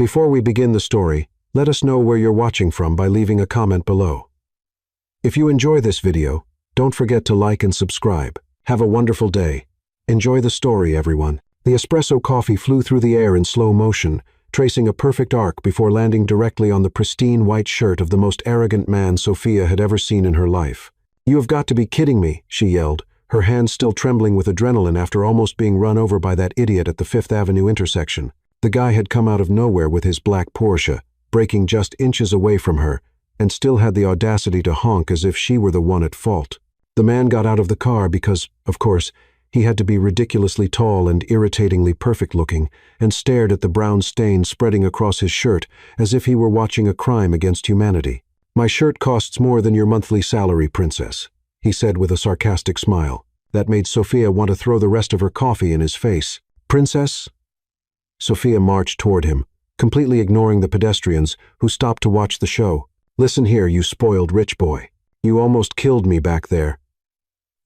Before we begin the story, let us know where you're watching from by leaving a comment below. If you enjoy this video, don't forget to like and subscribe. Have a wonderful day. Enjoy the story, everyone. The espresso coffee flew through the air in slow motion, tracing a perfect arc before landing directly on the pristine white shirt of the most arrogant man Sophia had ever seen in her life. "You have got to be kidding me," she yelled, her hands still trembling with adrenaline after almost being run over by that idiot at the Fifth Avenue intersection. The guy had come out of nowhere with his black Porsche, braking just inches away from her, and still had the audacity to honk as if she were the one at fault. The man got out of the car because, of course, he had to be ridiculously tall and irritatingly perfect-looking, and stared at the brown stain spreading across his shirt as if he were watching a crime against humanity. "My shirt costs more than your monthly salary, princess," he said with a sarcastic smile. That made Sophia want to throw the rest of her coffee in his face. "Princess?" Sophia marched toward him, completely ignoring the pedestrians who stopped to watch the show. "Listen here, you spoiled rich boy. You almost killed me back there.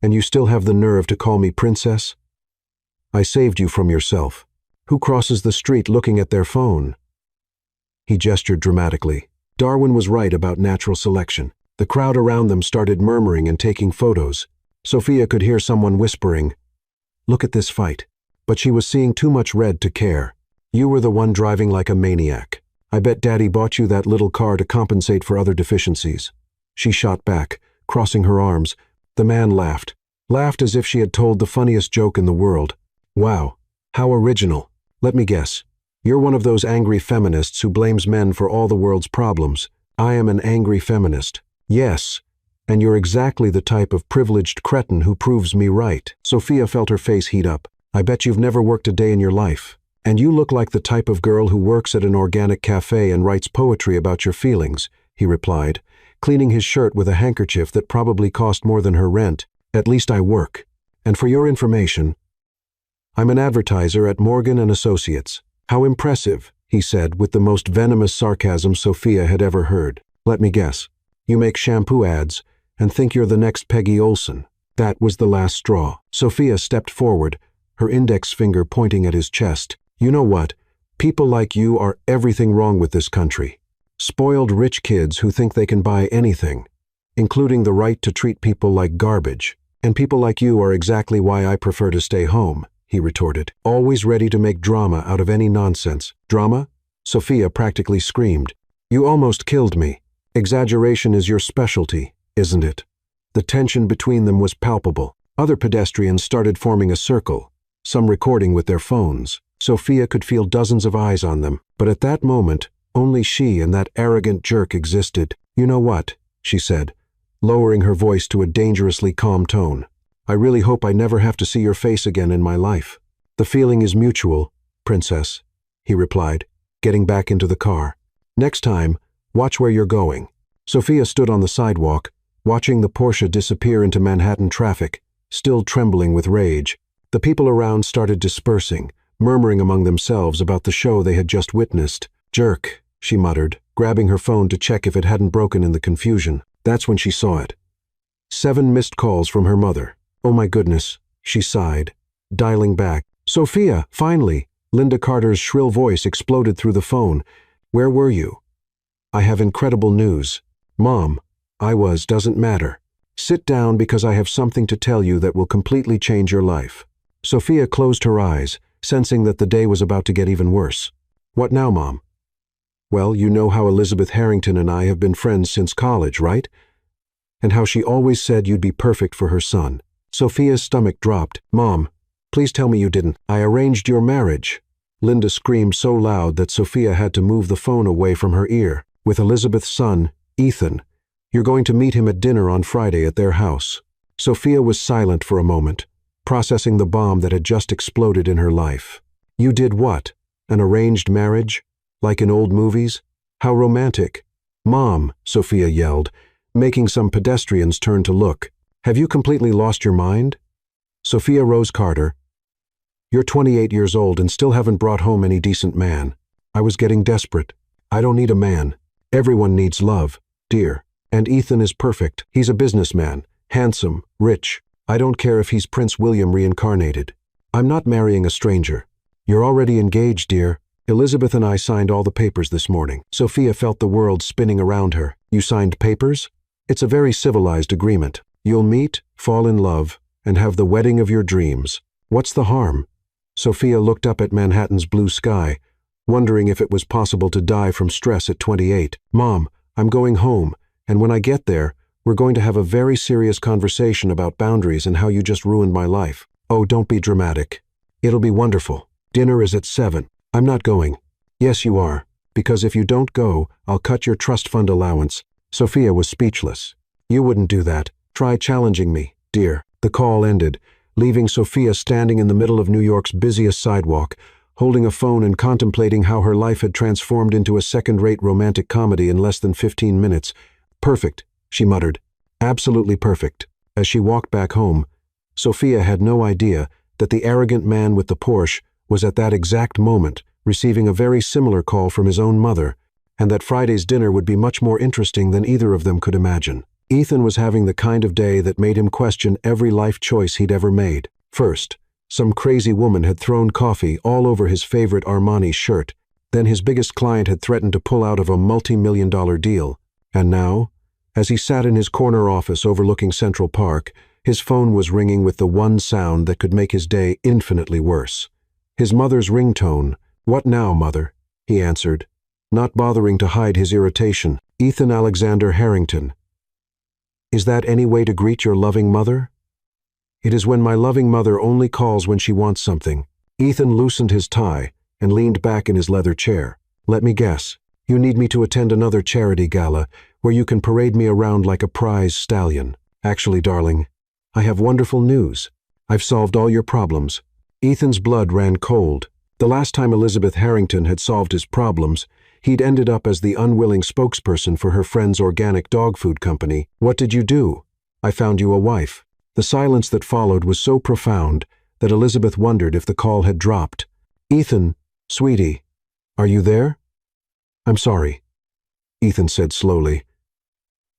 And you still have the nerve to call me princess? I saved you from yourself. Who crosses the street looking at their phone?" He gestured dramatically. Darwin was right about natural selection. The crowd around them started murmuring and taking photos. Sophia could hear someone whispering, "Look at this fight." But she was seeing too much red to care. "You were the one driving like a maniac. I bet Daddy bought you that little car to compensate for other deficiencies." She shot back, crossing her arms. The man laughed as if she had told the funniest joke in the world. "Wow, how original. Let me guess. You're one of those angry feminists who blames men for all the world's problems." "I am an angry feminist." "Yes, and you're exactly the type of privileged cretin who proves me right." Sophia felt her face heat up. "I bet you've never worked a day in your life. And you look like the type of girl who works at an organic cafe and writes poetry about your feelings," he replied, cleaning his shirt with a handkerchief that probably cost more than her rent. "At least I work. And for your information, I'm an advertiser at Morgan & Associates." "How impressive," he said with the most venomous sarcasm Sophia had ever heard. "Let me guess. You make shampoo ads and think you're the next Peggy Olson." That was the last straw. Sophia stepped forward, her index finger pointing at his chest. "You know what? People like you are everything wrong with this country. Spoiled rich kids who think they can buy anything, including the right to treat people like garbage. And people like you are exactly why I prefer to stay home," he retorted, always ready to make drama out of any nonsense. "Drama?" Sophia practically screamed. "You almost killed me. Exaggeration is your specialty, isn't it?" The tension between them was palpable. Other pedestrians started forming a circle, some recording with their phones. Sophia could feel dozens of eyes on them, but at that moment, only she and that arrogant jerk existed. "You know what?" she said, lowering her voice to a dangerously calm tone. "I really hope I never have to see your face again in my life." "The feeling is mutual, princess," he replied, getting back into the car. "Next time, watch where you're going." Sophia stood on the sidewalk, watching the Porsche disappear into Manhattan traffic, still trembling with rage. The people around started dispersing, murmuring among themselves about the show they had just witnessed. "Jerk," she muttered, grabbing her phone to check if it hadn't broken in the confusion. That's when she saw it. 7 missed calls from her mother. "Oh my goodness," she sighed, dialing back. "Sophia, finally!" Linda Carter's shrill voice exploded through the phone. "Where were you?" "I have incredible news." "Mom, doesn't matter. Sit down because I have something to tell you that will completely change your life." Sophia closed her eyes, sensing that the day was about to get even worse. "What now, Mom?" "Well, you know how Elizabeth Harrington and I have been friends since college, right? And how she always said you'd be perfect for her son." Sophia's stomach dropped. "Mom, please tell me you didn't." "I arranged your marriage." Linda screamed so loud that Sophia had to move the phone away from her ear. "With Elizabeth's son, Ethan. You're going to meet him at dinner on Friday at their house." Sophia was silent for a moment, processing the bomb that had just exploded in her life. "You did what? An arranged marriage? Like in old movies? How romantic." "Mom," Sophia yelled, making some pedestrians turn to look. "Have you completely lost your mind?" Sophia Rose Carter, "You're 28 years old and still haven't brought home any decent man. I was getting desperate. I don't need a man. Everyone needs love, dear. And Ethan is perfect. He's a businessman, handsome, rich. I don't care if he's Prince William reincarnated. I'm not marrying a stranger. You're already engaged, dear. Elizabeth and I signed all the papers this morning. Sophia felt the world spinning around her. You signed papers? It's a very civilized agreement. You'll meet, fall in love, and have the wedding of your dreams. What's the harm? Sophia looked up at Manhattan's blue sky, wondering if it was possible to die from stress at 28. Mom, I'm going home, and when I get there, we're going to have a very serious conversation about boundaries and how you just ruined my life. Oh, don't be dramatic. It'll be wonderful. Dinner is at 7. I'm not going. Yes, you are, because if you don't go, I'll cut your trust fund allowance. Sophia was speechless. You wouldn't do that. Try challenging me, dear. The call ended, leaving Sophia standing in the middle of New York's busiest sidewalk, holding a phone and contemplating how her life had transformed into a second-rate romantic comedy in less than 15 minutes. Perfect, she muttered. Absolutely perfect. As she walked back home, Sophia had no idea that the arrogant man with the Porsche was at that exact moment receiving a very similar call from his own mother, and that Friday's dinner would be much more interesting than either of them could imagine. Ethan was having the kind of day that made him question every life choice he'd ever made. First, some crazy woman had thrown coffee all over his favorite Armani shirt. Then his biggest client had threatened to pull out of a multi-million-dollar deal. And now, as he sat in his corner office overlooking Central Park, his phone was ringing with the one sound that could make his day infinitely worse. His mother's ringtone. "What now, Mother?" he answered, not bothering to hide his irritation. "Ethan Alexander Harrington. Is that any way to greet your loving mother?" "It is when my loving mother only calls when she wants something." Ethan loosened his tie and leaned back in his leather chair. "Let me guess. You need me to attend another charity gala where you can parade me around like a prize stallion. Actually, darling, I have wonderful news. I've solved all your problems." Ethan's blood ran cold. The last time Elizabeth Harrington had solved his problems, he'd ended up as the unwilling spokesperson for her friend's organic dog food company. "What did you do?" "I found you a wife." The silence that followed was so profound that Elizabeth wondered if the call had dropped. "Ethan, sweetie, are you there?" "I'm sorry," Ethan said slowly,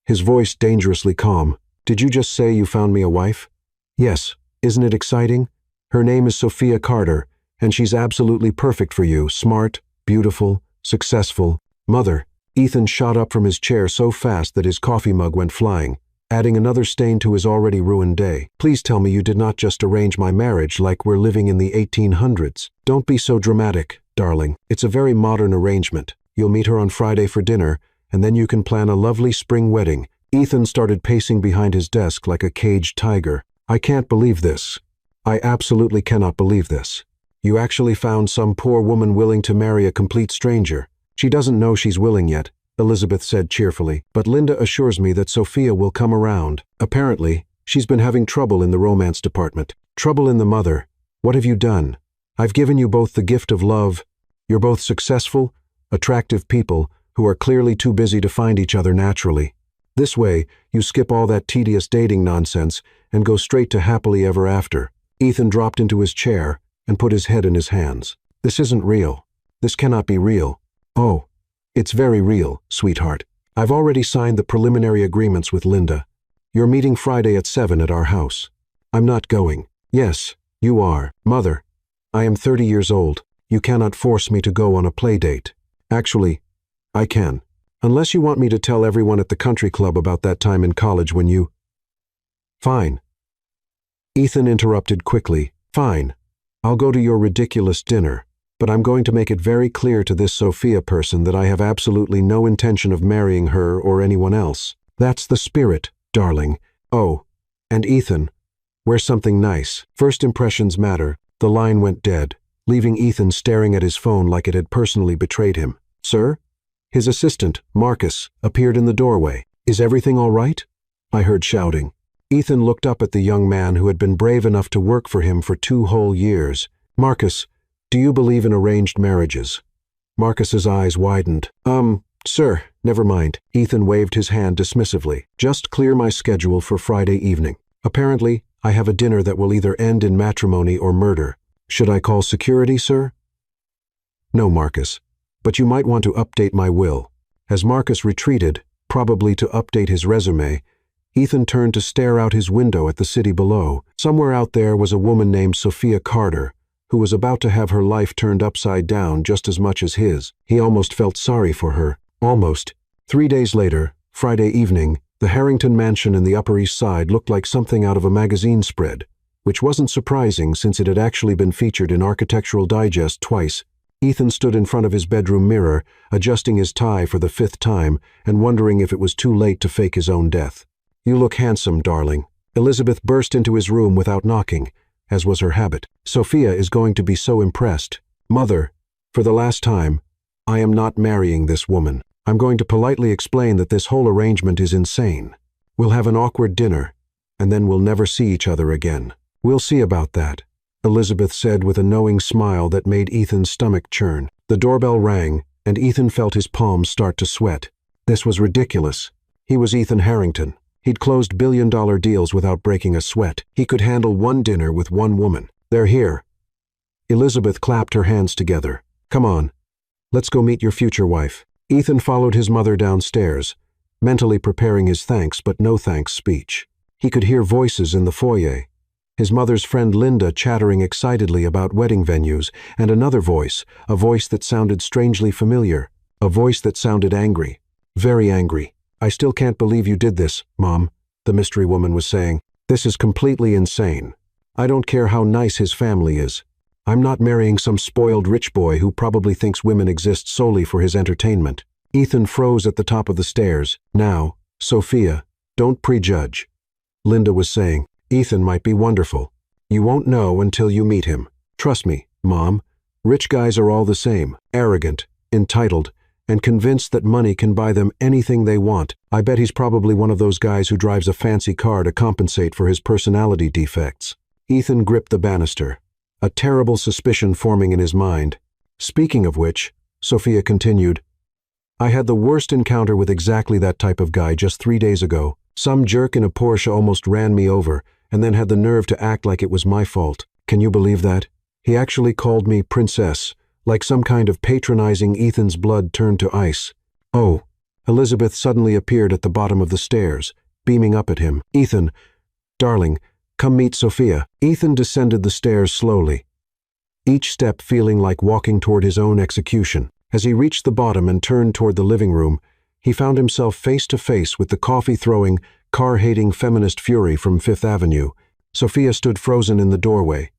his voice dangerously calm. "Did you just say you found me a wife?" "Yes. Isn't it exciting? Her name is Sophia Carter, and she's absolutely perfect for you. Smart, beautiful, successful." "Mother." Ethan shot up from his chair so fast that his coffee mug went flying, adding another stain to his already ruined day. "Please tell me you did not just arrange my marriage like we're living in the 1800s. Don't be so dramatic, darling. It's a very modern arrangement. You'll meet her on Friday for dinner, and then you can plan a lovely spring wedding." Ethan started pacing behind his desk like a caged tiger. "I can't believe this. I absolutely cannot believe this. You actually found some poor woman willing to marry a complete stranger." "She doesn't know she's willing yet," Elizabeth said cheerfully, "but Linda assures me that Sophia will come around. Apparently, she's been having trouble in the romance department." "Trouble in the mother. What have you done? I've given you both the gift of love. You're both successful, attractive people who are clearly too busy to find each other naturally. This way, you skip all that tedious dating nonsense and go straight to happily ever after." Ethan dropped into his chair and put his head in his hands. "This isn't real. This cannot be real." "Oh, it's very real, sweetheart. I've already signed the preliminary agreements with Linda. You're meeting Friday at 7 at our house." "I'm not going." "Yes, you are." "Mother, I am 30 years old. You cannot force me to go on a play date." "Actually, I can. Unless you want me to tell everyone at the country club about that time in college when you—" "Fine." Ethan interrupted quickly. "Fine. I'll go to your ridiculous dinner, but I'm going to make it very clear to this Sophia person that I have absolutely no intention of marrying her or anyone else." "That's the spirit, darling. Oh, and Ethan, wear something nice. First impressions matter." The line went dead, leaving Ethan staring at his phone like it had personally betrayed him. "Sir?" His assistant, Marcus, appeared in the doorway. "Is everything all right?" I heard shouting. Ethan looked up at the young man who had been brave enough to work for him for 2 whole years. "Marcus, do you believe in arranged marriages?" Marcus's eyes widened. Sir, never mind." Ethan waved his hand dismissively. "Just clear my schedule for Friday evening. Apparently, I have a dinner that will either end in matrimony or murder. Should I call security, sir?" "No, Marcus, but you might want to update my will." As Marcus retreated, probably to update his resume, Ethan turned to stare out his window at the city below. Somewhere out there was a woman named Sophia Carter, who was about to have her life turned upside down just as much as his. He almost felt sorry for her. Almost. 3 days later, Friday evening, the Harrington mansion in the Upper East Side looked like something out of a magazine spread, which wasn't surprising since it had actually been featured in Architectural Digest twice. Ethan stood in front of his bedroom mirror, adjusting his tie for the 5th time and wondering if it was too late to fake his own death. "You look handsome, darling." Elizabeth burst into his room without knocking, as was her habit. "Sophia is going to be so impressed. Mother, for the last time, I am not marrying this woman. I'm going to politely explain that this whole arrangement is insane. We'll have an awkward dinner, and then we'll never see each other again." "We'll see about that," Elizabeth said with a knowing smile that made Ethan's stomach churn. The doorbell rang, and Ethan felt his palms start to sweat. This was ridiculous. He was Ethan Harrington. He'd closed billion-dollar deals without breaking a sweat. He could handle one dinner with one woman. "They're here." Elizabeth clapped her hands together. "Come on. Let's go meet your future wife." Ethan followed his mother downstairs, mentally preparing his thanks but no thanks speech. He could hear voices in the foyer. His mother's friend Linda chattering excitedly about wedding venues, and another voice, a voice that sounded strangely familiar, a voice that sounded angry. Very angry. "I still can't believe you did this, Mom," the mystery woman was saying. "This is completely insane. I don't care how nice his family is. I'm not marrying some spoiled rich boy who probably thinks women exist solely for his entertainment." Ethan froze at the top of the stairs. "Now, Sophia, don't prejudge," Linda was saying. "Ethan might be wonderful. You won't know until you meet him. Trust me, Mom, rich guys are all the same, arrogant, entitled, and convinced that money can buy them anything they want. I bet he's probably one of those guys who drives a fancy car to compensate for his personality defects." Ethan gripped the banister, a terrible suspicion forming in his mind. "Speaking of which," Sophia continued, "I had the worst encounter with exactly that type of guy just 3 days ago. Some jerk in a Porsche almost ran me over, and then had the nerve to act like it was my fault. Can you believe that? He actually called me princess, like some kind of patronizing. Ethan's blood turned to ice. "Oh." Elizabeth suddenly appeared at the bottom of the stairs, beaming up at him. "Ethan, darling, come meet Sophia." Ethan descended the stairs slowly, each step feeling like walking toward his own execution. As he reached the bottom and turned toward the living room, he found himself face to face with the coffee-throwing, car-hating feminist fury from Fifth Avenue. Sophia stood frozen in the doorway,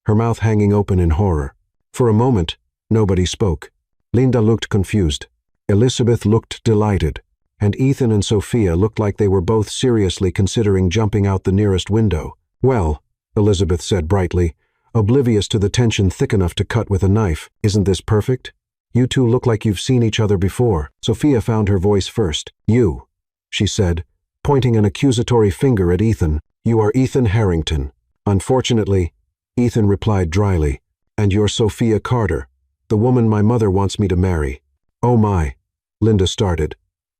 her mouth hanging open in horror. For a moment, nobody spoke. Linda looked confused. Elizabeth looked delighted, and Ethan and Sophia looked like they were both seriously considering jumping out the nearest window. "Well," Elizabeth said brightly, oblivious to the tension thick enough to cut with a knife, "isn't this perfect? You two look like you've seen each other before." Sophia found her voice first. "You," she said, pointing an accusatory finger at Ethan. "You are Ethan Harrington." "Unfortunately," Ethan replied dryly, "and you're Sophia Carter, the woman my mother wants me to marry." "Oh my," Linda started,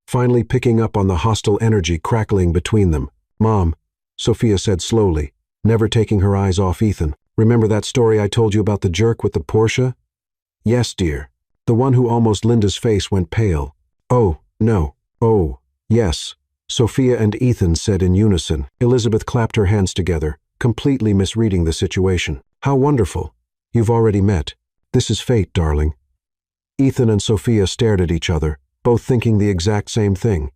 finally picking up on the hostile energy crackling between them. "Mom," Sophia said slowly, never taking her eyes off Ethan. "Remember that story I told you about the jerk with the Porsche?" "Yes, dear." The one who almost Linda's face went pale. "Oh, no. Oh, yes," Sophia and Ethan said in unison. Elizabeth clapped her hands together, completely misreading the situation. "How wonderful. You've already met. This is fate, darling." Ethan and Sophia stared at each other, both thinking the exact same thing.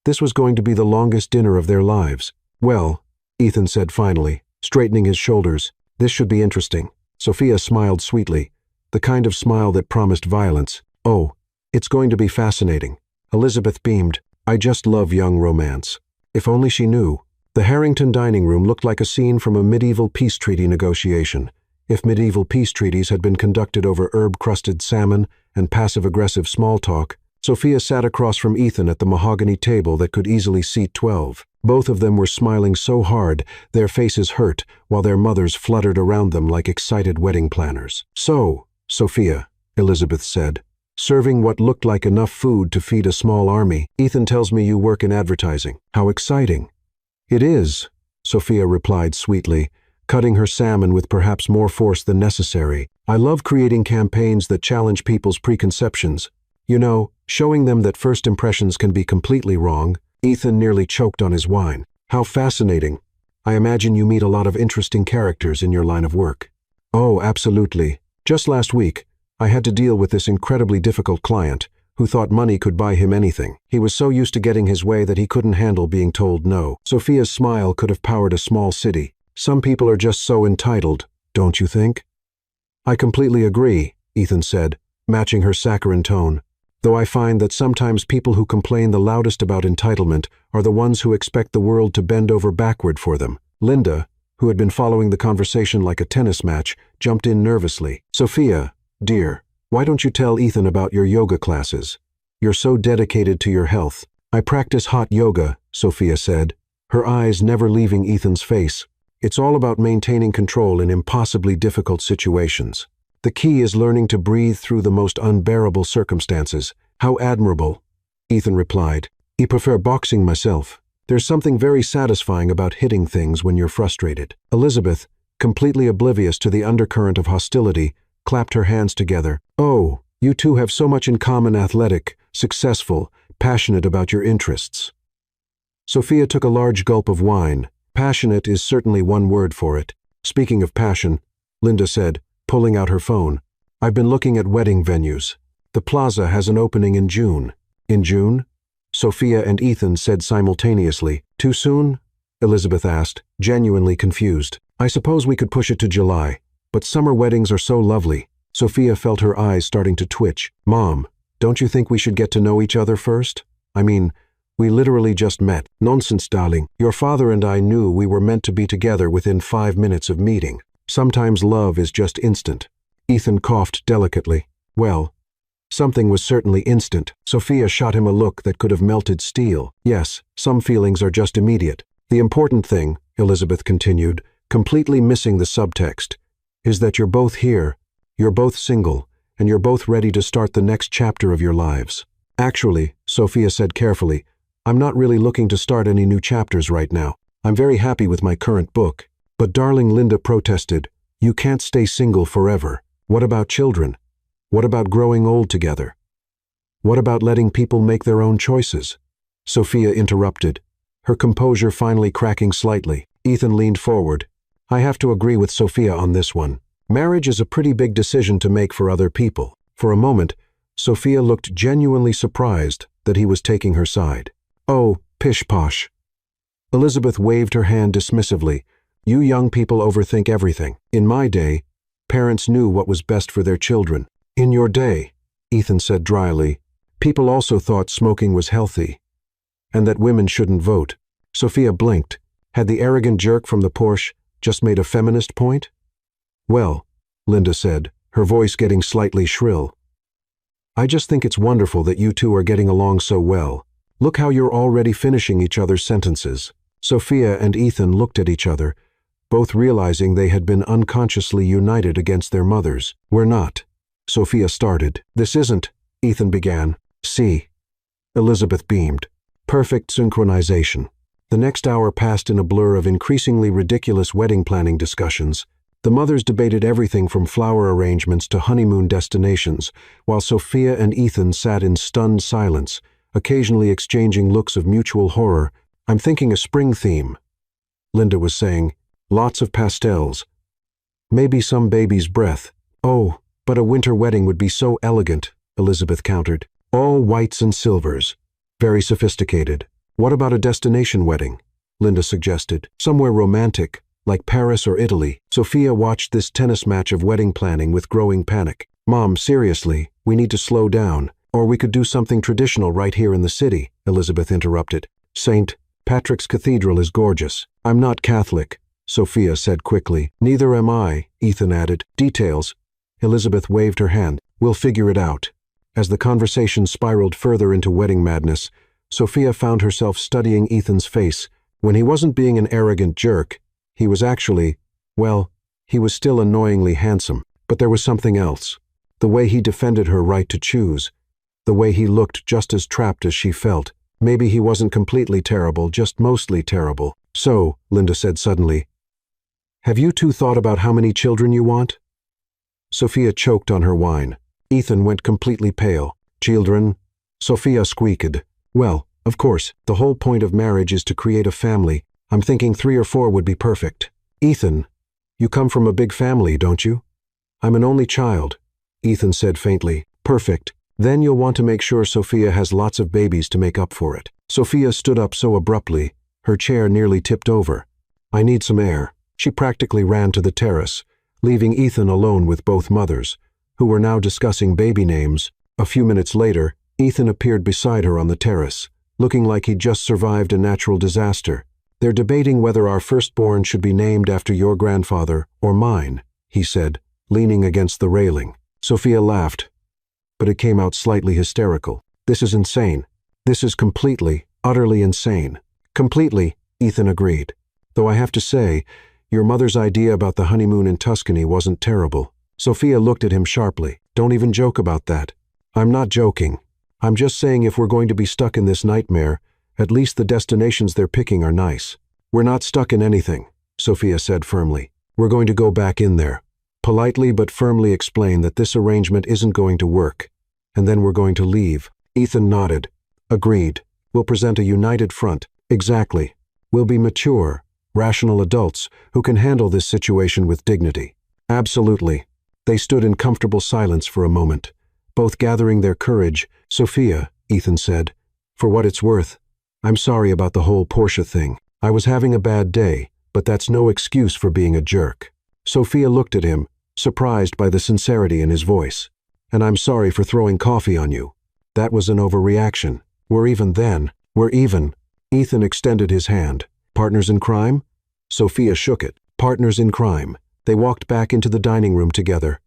This was going to be the longest dinner of their lives. "Well," Ethan said finally, straightening his shoulders, "this should be interesting." Sophia smiled sweetly, the kind of smile that promised violence. "Oh, it's going to be fascinating." Elizabeth beamed. "I just love young romance." If only she knew. The Harrington dining room looked like a scene from a medieval peace treaty negotiation, if medieval peace treaties had been conducted over herb-crusted salmon and passive-aggressive small talk. Sophia sat across from Ethan at the mahogany table that could easily seat 12. Both of them were smiling so hard, their faces hurt, while their mothers fluttered around them like excited wedding planners. "So, Sophia," Elizabeth said, serving what looked like enough food to feed a small army. "Ethan tells me you work in advertising. How exciting." "It is," Sophia replied sweetly, cutting her salmon with perhaps more force than necessary. "I love creating campaigns that challenge people's preconceptions. You know, showing them that first impressions can be completely wrong." Ethan nearly choked on his wine. "How fascinating. I imagine you meet a lot of interesting characters in your line of work." Oh, absolutely. Just last week, I had to deal with this incredibly difficult client who thought money could buy him anything. He was so used to getting his way that he couldn't handle being told no. Sophia's smile could have powered a small city. Some people are just so entitled, don't you think? I completely agree, Ethan said, matching her saccharine tone. Though I find that sometimes people who complain the loudest about entitlement are the ones who expect the world to bend over backward for them. Linda, who had been following the conversation like a tennis match, jumped in nervously. Sophia, dear, why don't you tell Ethan about your yoga classes? You're so dedicated to your health. I practice hot yoga, Sophia said, her eyes never leaving Ethan's face. It's all about maintaining control in impossibly difficult situations. The key is learning to breathe through the most unbearable circumstances. How admirable, Ethan replied. I prefer boxing myself. There's something very satisfying about hitting things when you're frustrated. Elizabeth, completely oblivious to the undercurrent of hostility, clapped her hands together. Oh, you two have so much in common: athletic, successful, passionate about your interests. Sophia took a large gulp of wine. Passionate is certainly one word for it. Speaking of passion, Linda said, pulling out her phone, I've been looking at wedding venues. The Plaza has an opening in June. In June? Sophia and Ethan said simultaneously. Too soon? Elizabeth asked, genuinely confused. I suppose we could push it to July, but summer weddings are so lovely. Sophia felt her eyes starting to twitch. Mom, don't you think we should get to know each other first? I mean, we literally just met. Nonsense, darling. Your father and I knew we were meant to be together within 5 minutes of meeting. Sometimes love is just instant. Ethan coughed delicately. Well, something was certainly instant. Sophia shot him a look that could have melted steel. Yes, some feelings are just immediate. The important thing, Elizabeth continued, completely missing the subtext, is that you're both here, you're both single, and you're both ready to start the next chapter of your lives. Actually, Sophia said carefully, I'm not really looking to start any new chapters right now. I'm very happy with my current book. But darling, Linda protested, you can't stay single forever. What about children? What about growing old together? What about letting people make their own choices? Sophia interrupted, her composure finally cracking slightly. Ethan leaned forward. I have to agree with Sophia on this one. Marriage is a pretty big decision to make for other people. For a moment, Sophia looked genuinely surprised that he was taking her side. Oh, pish-posh. Elizabeth waved her hand dismissively. You young people overthink everything. In my day, parents knew what was best for their children. In your day, Ethan said dryly, people also thought smoking was healthy, and that women shouldn't vote. Sophia blinked. Had the arrogant jerk from the Porsche just made a feminist point? Well, Linda said, her voice getting slightly shrill, I just think it's wonderful that you two are getting along so well. Look how you're already finishing each other's sentences. Sophia and Ethan looked at each other, both realizing they had been unconsciously united against their mothers. We're not. Sophia started. This isn't, Ethan began. See. Elizabeth beamed. Perfect synchronization. The next hour passed in a blur of increasingly ridiculous wedding planning discussions. The mothers debated everything from flower arrangements to honeymoon destinations, while Sophia and Ethan sat in stunned silence, occasionally exchanging looks of mutual horror. I'm thinking a spring theme, Linda was saying. Lots of pastels. Maybe some baby's breath. Oh, but a winter wedding would be so elegant, Elizabeth countered. All whites and silvers. Very sophisticated. What about a destination wedding? Linda suggested. Somewhere romantic, like Paris or Italy. Sophia watched this tennis match of wedding planning with growing panic. Mom, seriously, we need to slow down. Or we could do something traditional right here in the city, Elizabeth interrupted. St. Patrick's Cathedral is gorgeous. I'm not Catholic, Sophia said quickly. Neither am I, Ethan added. Details. Elizabeth waved her hand. We'll figure it out. As the conversation spiraled further into wedding madness, Sophia found herself studying Ethan's face. When he wasn't being an arrogant jerk, he was actually, well, he was still annoyingly handsome. But there was something else. The way he defended her right to choose. The way he looked just as trapped as she felt. Maybe he wasn't completely terrible, just mostly terrible. So, Linda said suddenly, have you two thought about how many children you want? Sophia choked on her wine. Ethan went completely pale. Children? Sophia squeaked. Well, of course, the whole point of marriage is to create a family. I'm thinking 3 or 4 would be perfect. Ethan, You come from a big family, don't you? I'm an only child, Ethan said faintly. Perfect. Then you'll want to make sure Sophia has lots of babies to make up for it. Sophia stood up so abruptly, her chair nearly tipped over. I need some air. She practically ran to the terrace, leaving Ethan alone with both mothers, who were now discussing baby names. A few minutes later, Ethan appeared beside her on the terrace, looking like he'd just survived a natural disaster. They're debating whether our firstborn should be named after your grandfather or mine, he said, leaning against the railing. Sophia laughed, but it came out slightly hysterical. This is insane. This is completely, utterly insane. Completely, Ethan agreed. Though I have to say, your mother's idea about the honeymoon in Tuscany wasn't terrible. Sophia looked at him sharply. Don't even joke about that. I'm not joking. I'm just saying if we're going to be stuck in this nightmare, at least the destinations they're picking are nice. We're not stuck in anything, Sophia said firmly. We're going to go back in there. Politely but firmly explain that this arrangement isn't going to work, and then we're going to leave. Ethan nodded. Agreed. We'll present a united front. Exactly. We'll be mature, rational adults who can handle this situation with dignity. Absolutely. They stood in comfortable silence for a moment, both gathering their courage. Sophia, Ethan said, for what it's worth, I'm sorry about the whole Portia thing. I was having a bad day, but that's no excuse for being a jerk. Sophia looked at him, surprised by the sincerity in his voice. And I'm sorry for throwing coffee on you. That was an overreaction. We're even then. We're even. Ethan extended his hand. Partners in crime? Sophia shook it. Partners in crime. They walked back into the dining room together,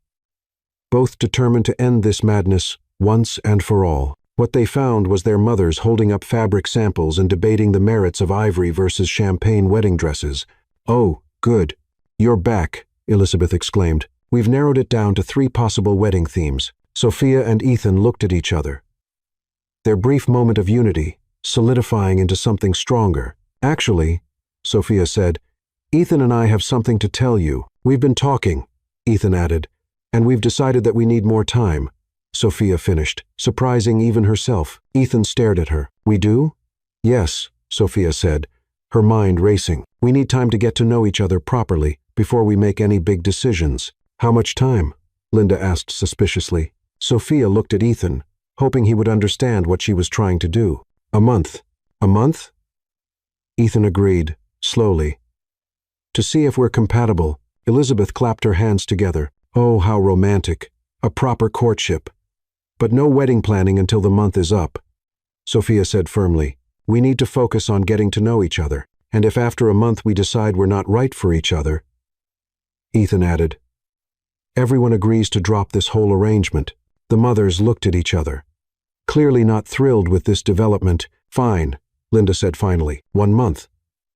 both determined to end this madness once and for all. What they found was their mothers holding up fabric samples and debating the merits of ivory versus champagne wedding dresses. Oh, good. You're back, Elizabeth exclaimed. We've narrowed it down to 3 possible wedding themes. Sophia and Ethan looked at each other, their brief moment of unity solidifying into something stronger. Actually, Sophia said, Ethan and I have something to tell you. We've been talking, Ethan added, and we've decided that we need more time. Sophia finished, surprising even herself. Ethan stared at her. We do? Yes, Sophia said, her mind racing. We need time to get to know each other properly before we make any big decisions. How much time? Linda asked suspiciously. Sophia looked at Ethan, hoping he would understand what she was trying to do. A month. A month? Ethan agreed, slowly. To see if we're compatible. Elizabeth clapped her hands together. Oh, how romantic. A proper courtship. But no wedding planning until the month is up. Sophia said firmly, we need to focus on getting to know each other, and if after a month we decide we're not right for each other. Ethan added, everyone agrees to drop this whole arrangement. The mothers looked at each other, clearly not thrilled with this development. Fine, Linda said finally, 1 month.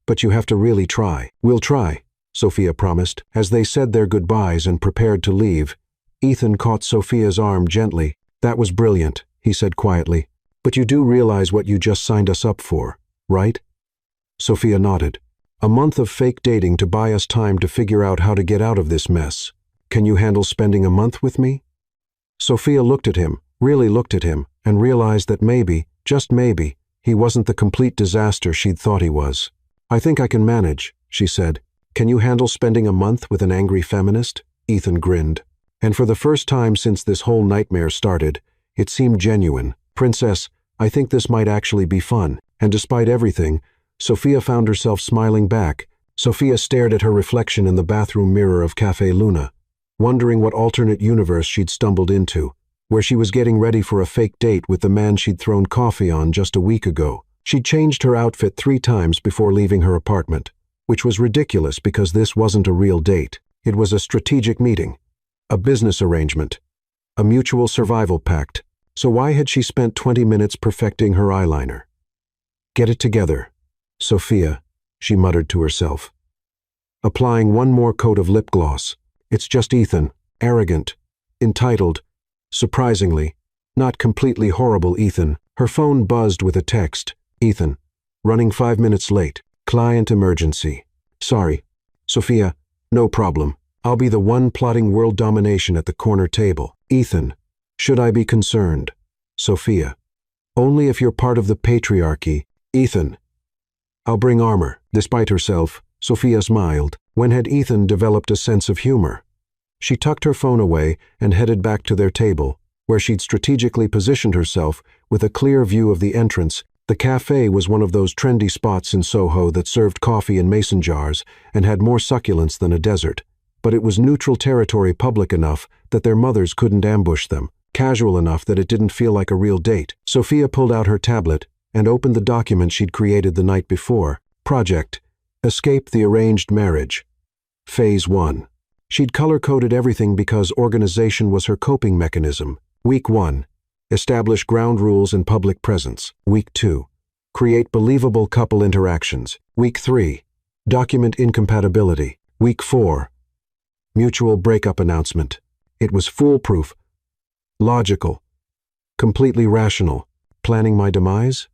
But you have to really try. We'll try, Sophia promised. As they said their goodbyes and prepared to leave, Ethan caught Sophia's arm gently. That was brilliant, he said quietly. But you do realize what you just signed us up for, right? Sophia nodded. A month of fake dating to buy us time to figure out how to get out of this mess. Can you handle spending a month with me? Sophia looked at him, really looked at him, and realized that maybe, just maybe, he wasn't the complete disaster she'd thought he was. I think I can manage, she said. Can you handle spending a month with an angry feminist? Ethan grinned. And for the first time since this whole nightmare started, it seemed genuine. Princess, I think this might actually be fun. And despite everything, Sophia found herself smiling back. Sophia stared at her reflection in the bathroom mirror of Café Luna, wondering what alternate universe she'd stumbled into, where she was getting ready for a fake date with the man she'd thrown coffee on just a week ago. She'd changed her outfit 3 times before leaving her apartment, which was ridiculous because this wasn't a real date. It was a strategic meeting, a business arrangement, a mutual survival pact. So why had she spent 20 minutes perfecting her eyeliner? Get it together, Sophia, she muttered to herself. Applying 1 more coat of lip gloss. It's just Ethan, arrogant, entitled, surprisingly, not completely horrible Ethan. Her phone buzzed with a text. Ethan, running 5 minutes late. Client emergency. Sorry. Sophia, no problem. I'll be the one plotting world domination at the corner table. Ethan, should I be concerned? Sophia, only if you're part of the patriarchy. Ethan, I'll bring armor. Despite herself, Sophia smiled. When had Ethan developed a sense of humor? She tucked her phone away and headed back to their table, where she'd strategically positioned herself with a clear view of the entrance. The cafe was one of those trendy spots in Soho that served coffee in mason jars and had more succulence than a desert. But it was neutral territory, public enough that their mothers couldn't ambush them, casual enough that it didn't feel like a real date. Sophia pulled out her tablet and opened the document she'd created the night before. Project: Escape the Arranged Marriage. Phase 1. She'd color-coded everything because organization was her coping mechanism. Week 1. Establish ground rules and public presence. Week 2. Create believable couple interactions. Week 3. Document incompatibility. Week 4. Mutual breakup announcement. It was foolproof, logical, completely rational. Planning my demise?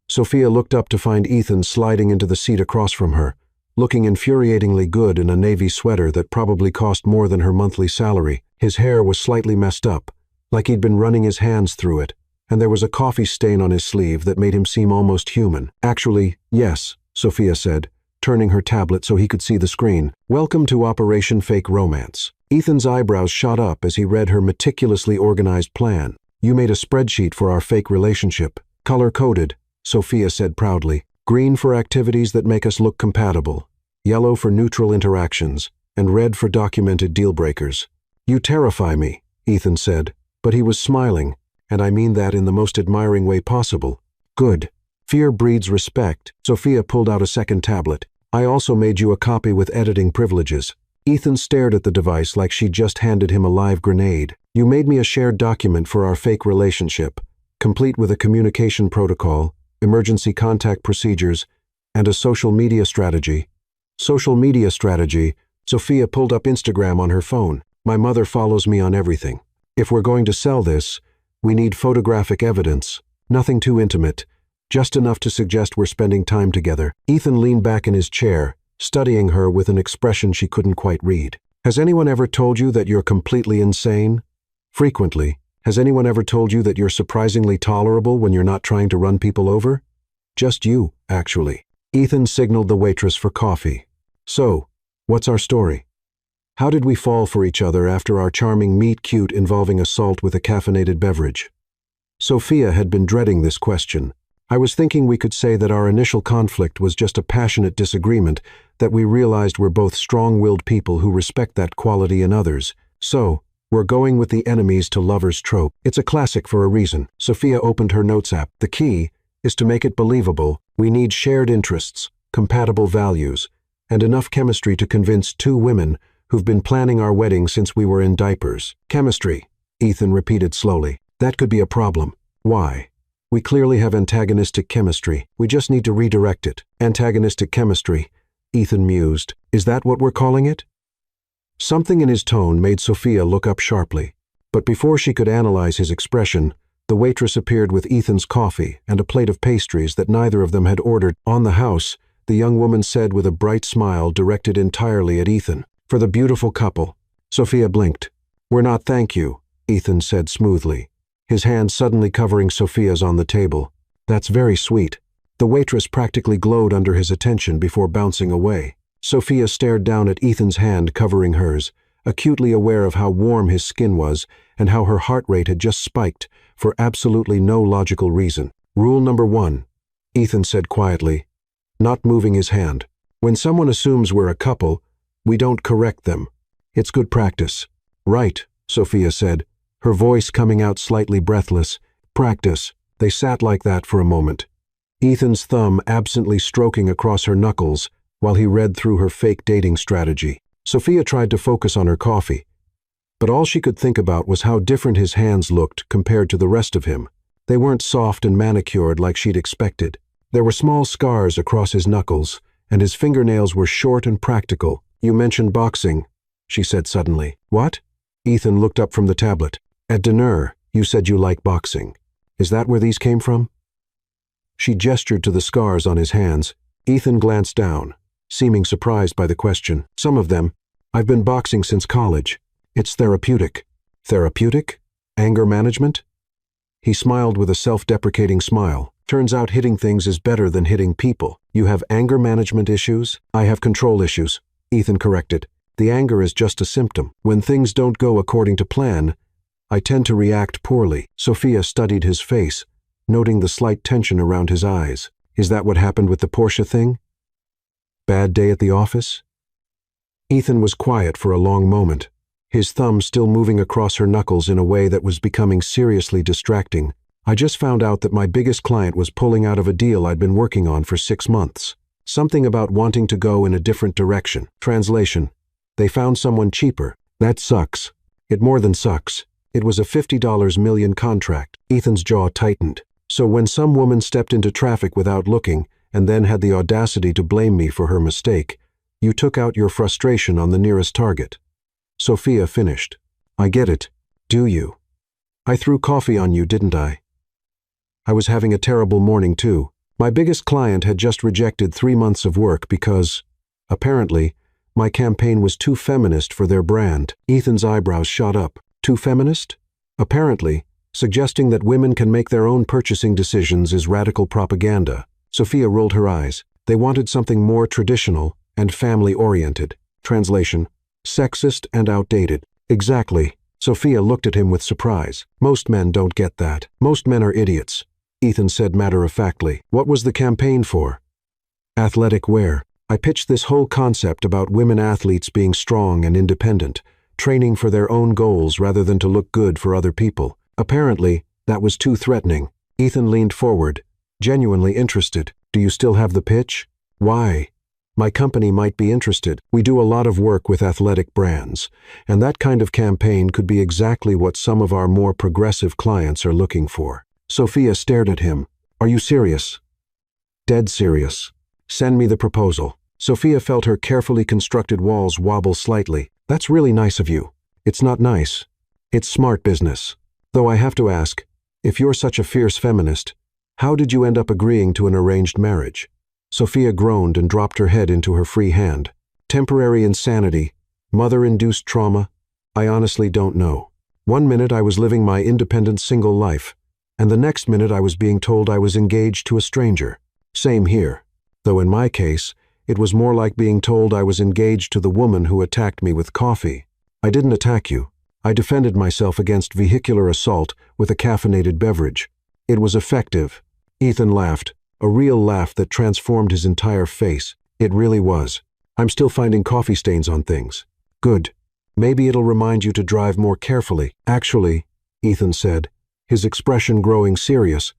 Sophia looked up to find Ethan sliding into the seat across from her, looking infuriatingly good in a navy sweater that probably cost more than her monthly salary. His hair was slightly messed up, like he'd been running his hands through it, and there was a coffee stain on his sleeve that made him seem almost human. Actually, yes, Sophia said, turning her tablet so he could see the screen. Welcome to Operation Fake Romance. Ethan's eyebrows shot up as he read her meticulously organized plan. You made a spreadsheet for our fake relationship. Color-coded, Sophia said proudly. Green for activities that make us look compatible, yellow for neutral interactions, and red for documented deal-breakers. You terrify me, Ethan said, but he was smiling, and I mean that in the most admiring way possible. Good. Fear breeds respect. Sophia pulled out a second tablet. I also made you a copy with editing privileges. Ethan stared at the device like she'd just handed him a live grenade. You made me a shared document for our fake relationship, complete with a communication protocol, emergency contact procedures, and a social media strategy. Social media strategy? Sophia pulled up Instagram on her phone. My mother follows me on everything. If we're going to sell this, we need photographic evidence. Nothing too intimate, just enough to suggest we're spending time together. Ethan leaned back in his chair, studying her with an expression she couldn't quite read. Has anyone ever told you that you're completely insane? Frequently. Has anyone ever told you that you're surprisingly tolerable when you're not trying to run people over? Just you, actually. Ethan signaled the waitress for coffee. So, what's our story? How did we fall for each other after our charming meet-cute involving assault with a caffeinated beverage? Sophia had been dreading this question. I was thinking we could say that our initial conflict was just a passionate disagreement, that we realized we're both strong-willed people who respect that quality in others. So, we're going with the enemies to lovers trope. It's a classic for a reason. Sophia opened her notes app. The key is to make it believable. We need shared interests, compatible values, and enough chemistry to convince two women who've been planning our wedding since we were in diapers. Chemistry, Ethan repeated slowly. That could be a problem. Why? We clearly have antagonistic chemistry. We just need to redirect it. Antagonistic chemistry, Ethan mused. Is that what we're calling it? Something in his tone made Sophia look up sharply. But before she could analyze his expression, the waitress appeared with Ethan's coffee and a plate of pastries that neither of them had ordered. On the house, the young woman said with a bright smile directed entirely at Ethan. For the beautiful couple. Sophia blinked. We're not, thank you, Ethan said smoothly, his hand suddenly covering Sophia's on the table. That's very sweet. The waitress practically glowed under his attention before bouncing away. Sophia stared down at Ethan's hand covering hers, acutely aware of how warm his skin was and how her heart rate had just spiked for absolutely no logical reason. Rule number 1, Ethan said quietly, not moving his hand. When someone assumes we're a couple, we don't correct them. It's good practice. Right, Sophia said, her voice coming out slightly breathless. Practice. They sat like that for a moment, Ethan's thumb absently stroking across her knuckles while he read through her fake dating strategy. Sophia tried to focus on her coffee, but all she could think about was how different his hands looked compared to the rest of him. They weren't soft and manicured like she'd expected. There were small scars across his knuckles, and his fingernails were short and practical. You mentioned boxing, she said suddenly. What? Ethan looked up from the tablet. At dinner, you said you like boxing. Is that where these came from? She gestured to the scars on his hands. Ethan glanced down, seeming surprised by the question. Some of them. I've been boxing since college. It's therapeutic. Therapeutic? Anger management? He smiled with a self-deprecating smile. Turns out hitting things is better than hitting people. You have anger management issues? I have control issues, Ethan corrected. The anger is just a symptom. When things don't go according to plan, I tend to react poorly. Sophia studied his face, noting the slight tension around his eyes. Is that what happened with the Porsche thing? Bad day at the office? Ethan was quiet for a long moment, his thumb still moving across her knuckles in a way that was becoming seriously distracting. I just found out that my biggest client was pulling out of a deal I'd been working on for 6 months. Something about wanting to go in a different direction. Translation: they found someone cheaper. That sucks. It more than sucks. It was a $50 million contract. Ethan's jaw tightened. So when some woman stepped into traffic without looking and then had the audacity to blame me for her mistake, you took out your frustration on the nearest target. Sophia finished. I get it. Do you? I threw coffee on you, didn't I? I was having a terrible morning too. My biggest client had just rejected 3 months of work because, apparently, my campaign was too feminist for their brand. Ethan's eyebrows shot up. Too feminist? Apparently, suggesting that women can make their own purchasing decisions is radical propaganda. Sophia rolled her eyes. They wanted something more traditional and family-oriented. Translation: sexist and outdated. Exactly. Sophia looked at him with surprise. Most men don't get that. Most men are idiots, Ethan said matter-of-factly. What was the campaign for? Athletic wear. I pitched this whole concept about women athletes being strong and independent, training for their own goals rather than to look good for other people. Apparently, that was too threatening. Ethan leaned forward, genuinely interested. Do you still have the pitch? Why? My company might be interested. We do a lot of work with athletic brands, and that kind of campaign could be exactly what some of our more progressive clients are looking for. Sophia stared at him. Are you serious? Dead serious. Send me the proposal. Sophia felt her carefully constructed walls wobble slightly. That's really nice of you. It's not nice. It's smart business. Though I have to ask, if you're such a fierce feminist, how did you end up agreeing to an arranged marriage? Sophia groaned and dropped her head into her free hand. Temporary insanity, mother-induced trauma, I honestly don't know. 1 minute I was living my independent single life, and the next minute I was being told I was engaged to a stranger. Same here. Though in my case, it was more like being told I was engaged to the woman who attacked me with coffee. I didn't attack you. I defended myself against vehicular assault with a caffeinated beverage. It was effective. Ethan laughed, a real laugh that transformed his entire face. It really was. I'm still finding coffee stains on things. Good. Maybe it'll remind you to drive more carefully. Actually, Ethan said, his expression growing serious,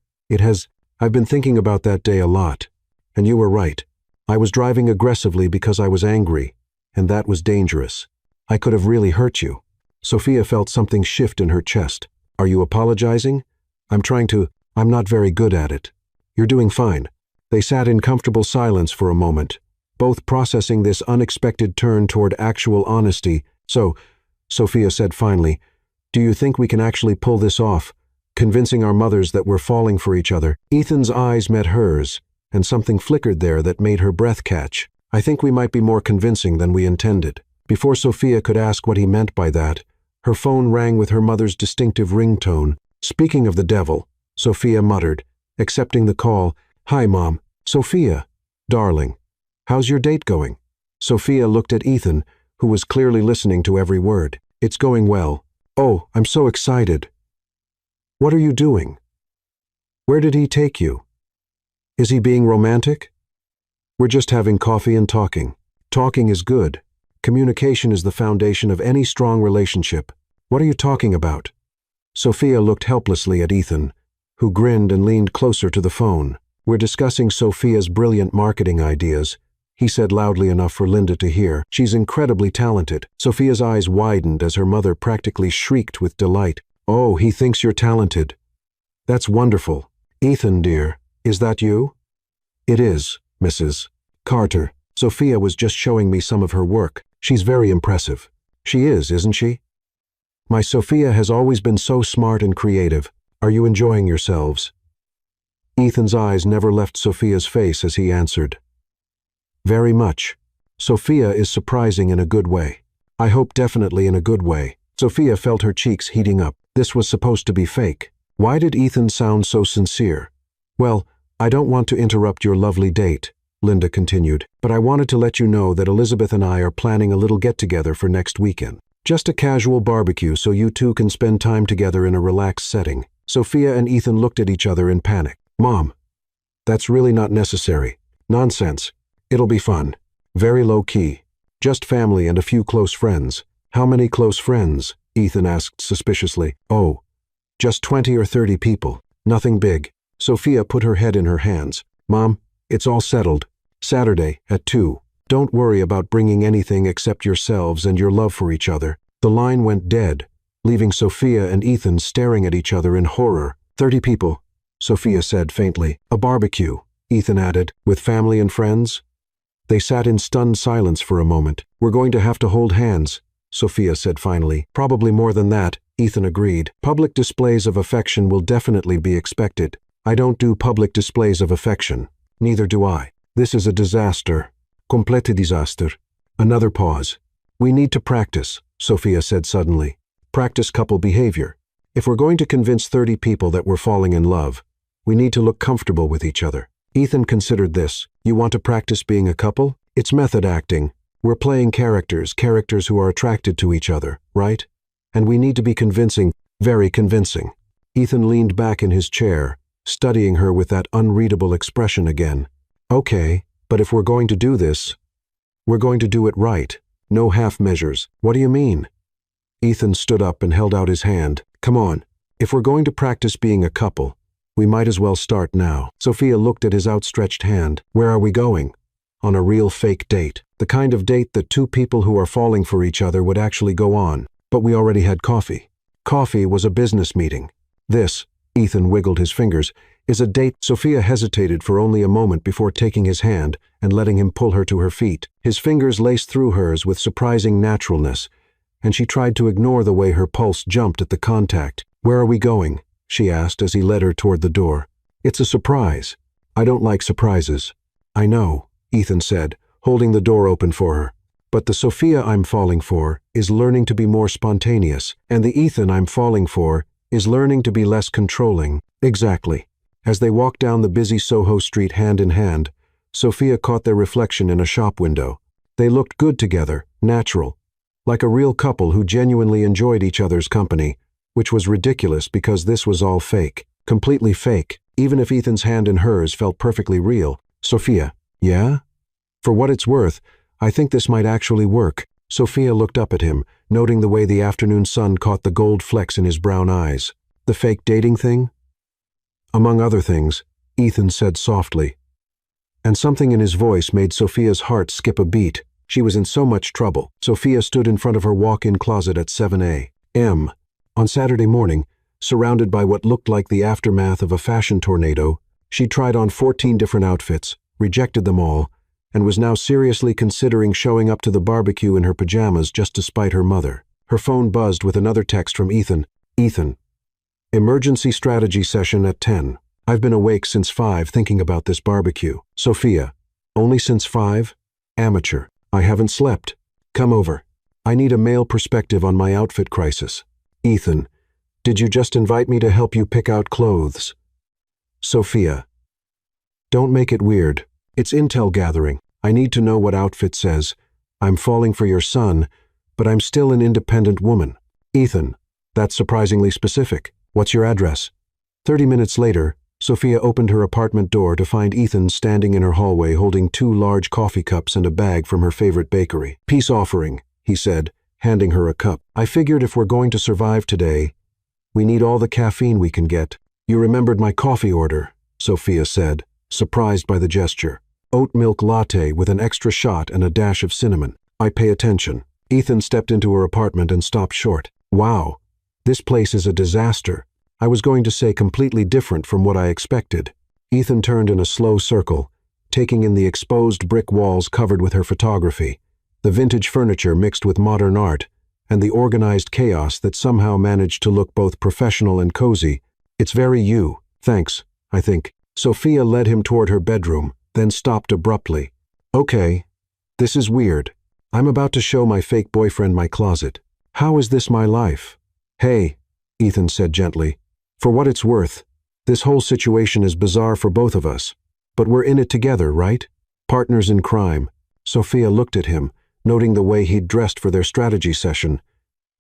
I've been thinking about that day a lot. And you were right. I was driving aggressively because I was angry, and that was dangerous. I could have really hurt you. Sophia felt something shift in her chest. Are you apologizing? I'm not very good at it. You're doing fine. They sat in comfortable silence for a moment, both processing this unexpected turn toward actual honesty. So, Sophia said finally, do you think we can actually pull this off, convincing our mothers that we're falling for each other? Ethan's eyes met hers, and something flickered there that made her breath catch. I think we might be more convincing than we intended. Before Sophia could ask what he meant by that, her phone rang with her mother's distinctive ringtone. Speaking of the devil, Sophia muttered, accepting the call. Hi, Mom. Sophia. Darling. How's your date going? Sophia looked at Ethan, who was clearly listening to every word. It's going well. Oh, I'm so excited. What are you doing? Where did he take you? Is he being romantic? We're just having coffee and talking. Talking is good. Communication is the foundation of any strong relationship. What are you talking about? Sophia looked helplessly at Ethan, who grinned and leaned closer to the phone. We're discussing Sophia's brilliant marketing ideas, he said loudly enough for Linda to hear. She's incredibly talented. Sophia's eyes widened as her mother practically shrieked with delight. Oh, he thinks you're talented. That's wonderful. Ethan, dear, is that you? It is, Mrs. Carter. Sophia was just showing me some of her work. She's very impressive. She is, isn't she? My Sophia has always been so smart and creative. Are you enjoying yourselves? Ethan's eyes never left Sophia's face as he answered. Very much. Sophia is surprising in a good way. I hope definitely in a good way. Sophia felt her cheeks heating up. This was supposed to be fake. Why did Ethan sound so sincere? Well, I don't want to interrupt your lovely date, Linda continued, but I wanted to let you know that Elizabeth and I are planning a little get-together for next weekend. Just a casual barbecue so you two can spend time together in a relaxed setting. Sophia and Ethan looked at each other in panic. Mom, that's really not necessary. Nonsense. It'll be fun. Very low-key. Just family and a few close friends. How many close friends? Ethan asked suspiciously. Oh, just 20 or 30 people. Nothing big. Sophia put her head in her hands. Mom, it's all settled. Saturday at 2. Don't worry about bringing anything except yourselves and your love for each other. The line went dead, leaving Sophia and Ethan staring at each other in horror. 30 people, Sophia said faintly. A barbecue, Ethan added, with family and friends? They sat in stunned silence for a moment. We're going to have to hold hands, Sophia said finally. Probably more than that, Ethan agreed. Public displays of affection will definitely be expected. I don't do public displays of affection. Neither do I. This is a disaster. Complete disaster. Another pause. We need to practice, Sophia said suddenly. Practice couple behavior. If we're going to convince 30 people that we're falling in love, we need to look comfortable with each other. Ethan considered this. You want to practice being a couple? It's method acting. We're playing characters who are attracted to each other, right? And we need to be convincing, very convincing. Ethan leaned back in his chair, studying her with that unreadable expression again. Okay, but if we're going to do this, we're going to do it right. No half measures. What do you mean? Ethan stood up and held out his hand. Come on. If we're going to practice being a couple, we might as well start now. Sophia looked at his outstretched hand. Where are we going? On a real fake date. The kind of date that two people who are falling for each other would actually go on. But we already had coffee. Coffee was a business meeting. This, Ethan wiggled his fingers, is a date. Sophia hesitated for only a moment before taking his hand and letting him pull her to her feet. His fingers laced through hers with surprising naturalness, and she tried to ignore the way her pulse jumped at the contact. Where are we going? She asked as he led her toward the door. It's a surprise. I don't like surprises. I know, Ethan said, holding the door open for her. But the Sophia I'm falling for is learning to be more spontaneous, and the Ethan I'm falling for is learning to be less controlling. Exactly. As they walked down the busy Soho street hand in hand, Sophia caught their reflection in a shop window. They looked good together, natural, like a real couple who genuinely enjoyed each other's company, which was ridiculous because this was all fake, completely fake, even if Ethan's hand in hers felt perfectly real. Sophia, yeah? For what it's worth, I think this might actually work. Sophia looked up at him, noting the way the afternoon sun caught the gold flecks in his brown eyes. The fake dating thing? Among other things, Ethan said softly. And something in his voice made Sophia's heart skip a beat. She was in so much trouble. Sophia stood in front of her walk-in closet at 7 a.m. On Saturday morning, surrounded by what looked like the aftermath of a fashion tornado. She tried on 14 different outfits, rejected them all, and was now seriously considering showing up to the barbecue in her pajamas just to spite her mother. Her phone buzzed with another text from Ethan. Ethan. Emergency strategy session at 10. I've been awake since 5 thinking about this barbecue. Sophia. Only since 5? Amateur. I haven't slept. Come over. I need a male perspective on my outfit crisis. Ethan. Did you just invite me to help you pick out clothes? Sophia. Don't make it weird. It's intel gathering. I need to know what outfit says. I'm falling for your son, but I'm still an independent woman. Ethan. That's surprisingly specific. What's your address? 30 minutes later, Sophia opened her apartment door to find Ethan standing in her hallway holding 2 large coffee cups and a bag from her favorite bakery. Peace offering, he said, handing her a cup. I figured if we're going to survive today, we need all the caffeine we can get. You remembered my coffee order, Sophia said, surprised by the gesture. Oat milk latte with an extra shot and a dash of cinnamon. I pay attention. Ethan stepped into her apartment and stopped short. Wow. This place is a disaster. I was going to say completely different from what I expected. Ethan turned in a slow circle, taking in the exposed brick walls covered with her photography, the vintage furniture mixed with modern art, and the organized chaos that somehow managed to look both professional and cozy. It's very you. Thanks, I think. Sophia led him toward her bedroom, then stopped abruptly. Okay, this is weird. I'm about to show my fake boyfriend my closet. How is this my life? Hey, Ethan said gently. For what it's worth, This whole situation is bizarre for both of us. But we're in it together, right? Partners in crime. Sophia looked at him, noting the way he'd dressed for their strategy session.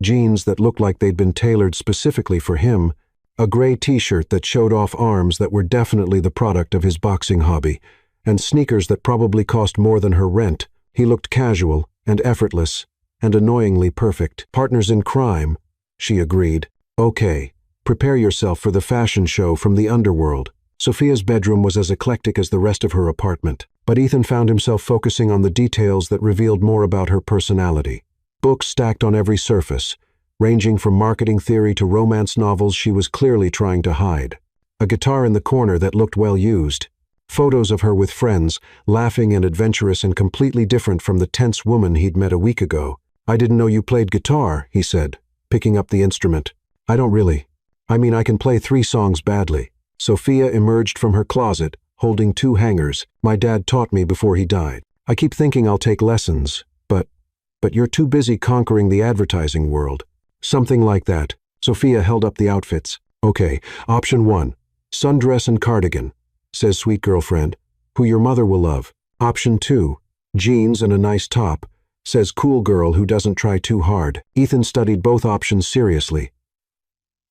Jeans that looked like they'd been tailored specifically for him, a gray t-shirt that showed off arms that were definitely the product of his boxing hobby, and sneakers that probably cost more than her rent. He looked casual and effortless and annoyingly perfect. Partners in crime, she agreed. Okay, prepare yourself for the fashion show from the underworld. Sophia's bedroom was as eclectic as the rest of her apartment, but Ethan found himself focusing on the details that revealed more about her personality. Books stacked on every surface, ranging from marketing theory to romance novels she was clearly trying to hide. A guitar in the corner that looked well used. Photos of her with friends, laughing and adventurous and completely different from the tense woman he'd met a week ago. I didn't know you played guitar, he said, picking up the instrument. I don't really. I mean, I can play 3 songs badly. Sophia emerged from her closet, holding 2 hangers. My dad taught me before he died. I keep thinking I'll take lessons, but you're too busy conquering the advertising world. Something like that. Sophia held up the outfits. Okay, option 1, sundress and cardigan, says sweet girlfriend, who your mother will love. Option 2, jeans and a nice top, says cool girl who doesn't try too hard. Ethan studied both options seriously,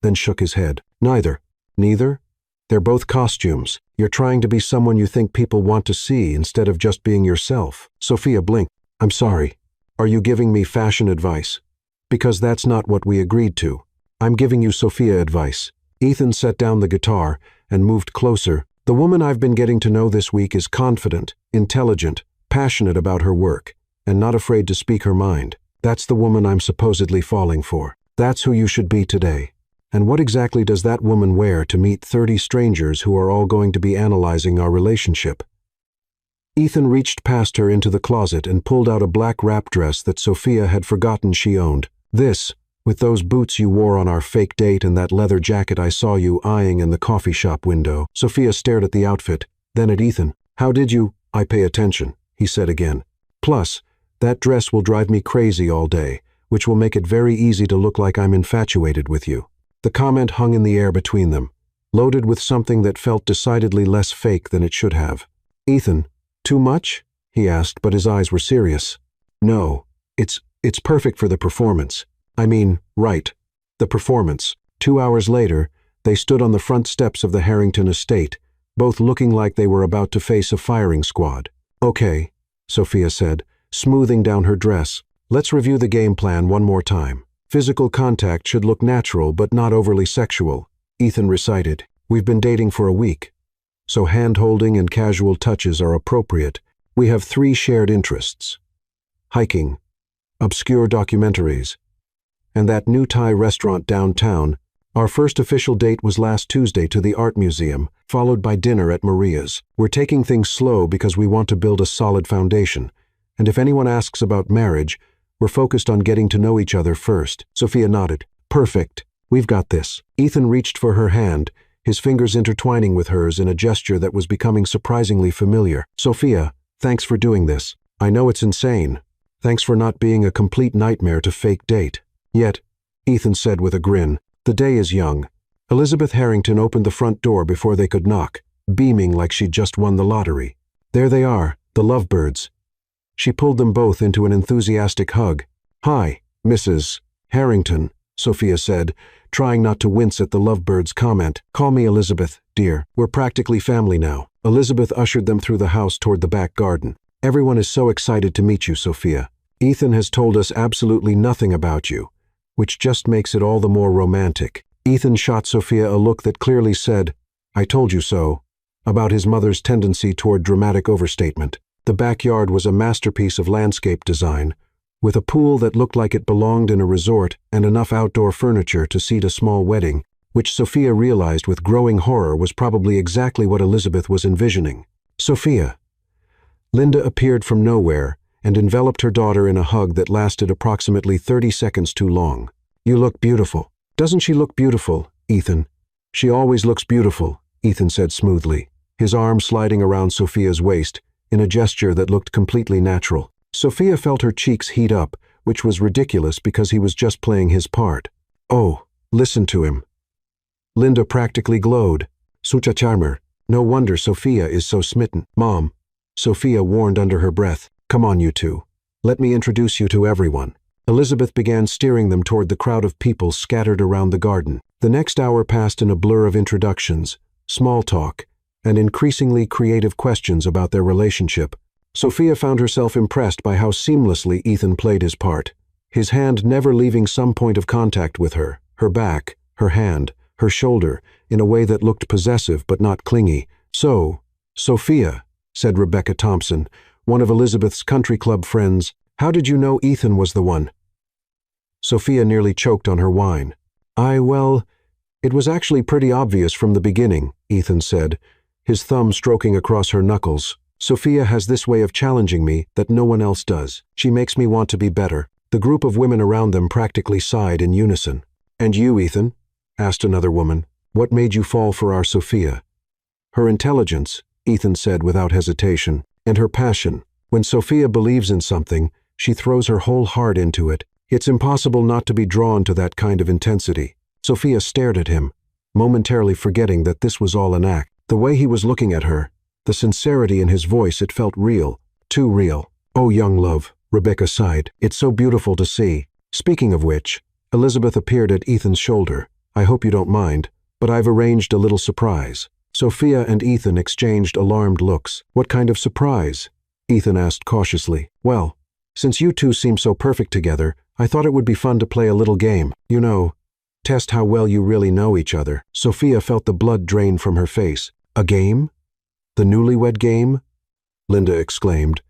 then shook his head. Neither. Neither? They're both costumes. You're trying to be someone you think people want to see instead of just being yourself. Sophia blinked. I'm sorry. Are you giving me fashion advice? Because that's not what we agreed to. I'm giving you Sophia advice. Ethan set down the guitar and moved closer. The woman I've been getting to know this week is confident, intelligent, passionate about her work, and not afraid to speak her mind. That's the woman I'm supposedly falling for. That's who you should be today. And what exactly does that woman wear to meet 30 strangers who are all going to be analyzing our relationship? Ethan reached past her into the closet and pulled out a black wrap dress that Sophia had forgotten she owned. This, with those boots you wore on our fake date and that leather jacket I saw you eyeing in the coffee shop window. Sophia stared at the outfit, then at Ethan. How did you? I pay attention, he said again. Plus, that dress will drive me crazy all day, which will make it very easy to look like I'm infatuated with you. The comment hung in the air between them, loaded with something that felt decidedly less fake than it should have. Ethan, too much? He asked, but his eyes were serious. No, it's perfect for the performance. I mean, right, the performance. 2 hours later, they stood on the front steps of the Harrington estate, both looking like they were about to face a firing squad. Okay, Sophia said, smoothing down her dress. Let's review the game plan one more time. Physical contact should look natural but not overly sexual, Ethan recited. We've been dating for a week, so hand-holding and casual touches are appropriate. We have 3 shared interests: hiking, obscure documentaries, and that new Thai restaurant downtown. Our first official date was last Tuesday to the art museum, followed by dinner at Maria's. We're taking things slow because we want to build a solid foundation, and if anyone asks about marriage, we're focused on getting to know each other first. Sophia nodded. Perfect. We've got this. Ethan reached for her hand, his fingers intertwining with hers in a gesture that was becoming surprisingly familiar. Sophia, thanks for doing this. I know it's insane. Thanks for not being a complete nightmare to fake date. Yet, Ethan said with a grin, the day is young. Elizabeth Harrington opened the front door before they could knock, beaming like she'd just won the lottery. There they are, the lovebirds. She pulled them both into an enthusiastic hug. Hi, Mrs. Harrington, Sophia said, trying not to wince at the lovebirds' comment. Call me Elizabeth, dear. We're practically family now. Elizabeth ushered them through the house toward the back garden. Everyone is so excited to meet you, Sophia. Ethan has told us absolutely nothing about you, which just makes it all the more romantic. Ethan shot Sophia a look that clearly said, I told you so, about his mother's tendency toward dramatic overstatement. The backyard was a masterpiece of landscape design, with a pool that looked like it belonged in a resort and enough outdoor furniture to seat a small wedding, which Sophia realized with growing horror was probably exactly what Elizabeth was envisioning. Sophia. Linda appeared from nowhere and enveloped her daughter in a hug that lasted approximately 30 seconds too long. You look beautiful. Doesn't she look beautiful, Ethan? She always looks beautiful, Ethan said smoothly, his arm sliding around Sophia's waist in a gesture that looked completely natural. Sophia felt her cheeks heat up, which was ridiculous because he was just playing his part. Oh, listen to him. Linda practically glowed. Such a charmer. No wonder Sophia is so smitten. Mom, Sophia warned under her breath. Come on, you two. Let me introduce you to everyone. Elizabeth began steering them toward the crowd of people scattered around the garden. The next hour passed in a blur of introductions, small talk, and increasingly creative questions about their relationship. Sophia found herself impressed by how seamlessly Ethan played his part, his hand never leaving some point of contact with her, her back, her hand, her shoulder, in a way that looked possessive but not clingy. So, Sophia, said Rebecca Thompson, one of Elizabeth's country club friends, how did you know Ethan was the one? Sophia nearly choked on her wine. Well, it was actually pretty obvious from the beginning, Ethan said, his thumb stroking across her knuckles. Sophia has this way of challenging me that no one else does. She makes me want to be better. The group of women around them practically sighed in unison. And you, Ethan? Asked another woman. What made you fall for our Sophia? Her intelligence, Ethan said without hesitation, and her passion. When Sophia believes in something, she throws her whole heart into it. It's impossible not to be drawn to that kind of intensity. Sophia stared at him, momentarily forgetting that this was all an act. The way he was looking at her, the sincerity in his voice, it felt real, too real. Oh, young love, Rebecca sighed. It's so beautiful to see. Speaking of which, Elizabeth appeared at Ethan's shoulder. I hope you don't mind, but I've arranged a little surprise. Sophia and Ethan exchanged alarmed looks. What kind of surprise? Ethan asked cautiously. Well, since you two seem so perfect together, I thought it would be fun to play a little game. You know, test how well you really know each other. Sophia felt the blood drain from her face. A game? The newlywed game? Linda exclaimed,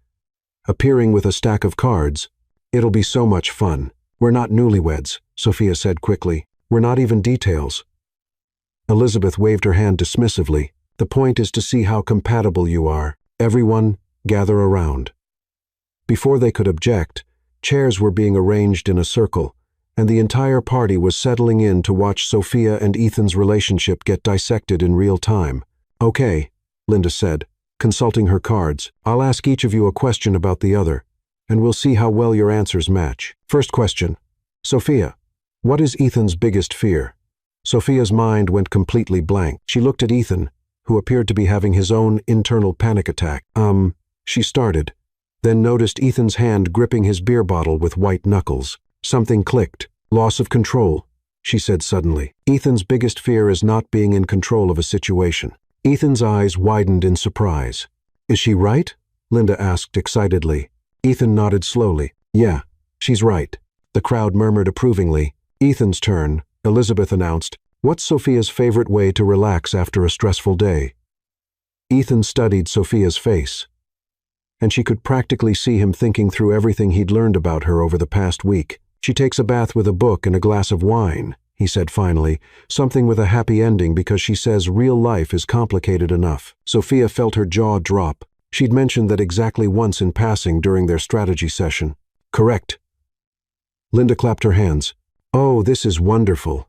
appearing with a stack of cards. It'll be so much fun. We're not newlyweds, Sophia said quickly. We're not even details. Elizabeth waved her hand dismissively. The point is to see how compatible you are. Everyone, gather around. Before they could object, chairs were being arranged in a circle, and the entire party was settling in to watch Sophia and Ethan's relationship get dissected in real time. Okay, Linda said, consulting her cards. I'll ask each of you a question about the other, and we'll see how well your answers match. First question. Sophia, what is Ethan's biggest fear? Sophia's mind went completely blank. She looked at Ethan, who appeared to be having his own internal panic attack. She started, then noticed Ethan's hand gripping his beer bottle with white knuckles. Something clicked. Loss of control, she said suddenly. Ethan's biggest fear is not being in control of a situation. Ethan's eyes widened in surprise. Is she right? Linda asked excitedly. Ethan nodded slowly. Yeah, she's right. The crowd murmured approvingly. Ethan's turn, Elizabeth announced. What's Sophia's favorite way to relax after a stressful day? Ethan studied Sophia's face, and she could practically see him thinking through everything he'd learned about her over the past week. She takes a bath with a book and a glass of wine, he said finally, something with a happy ending because she says real life is complicated enough. Sophia felt her jaw drop. She'd mentioned that exactly once in passing during their strategy session. Correct. Linda clapped her hands. Oh, this is wonderful.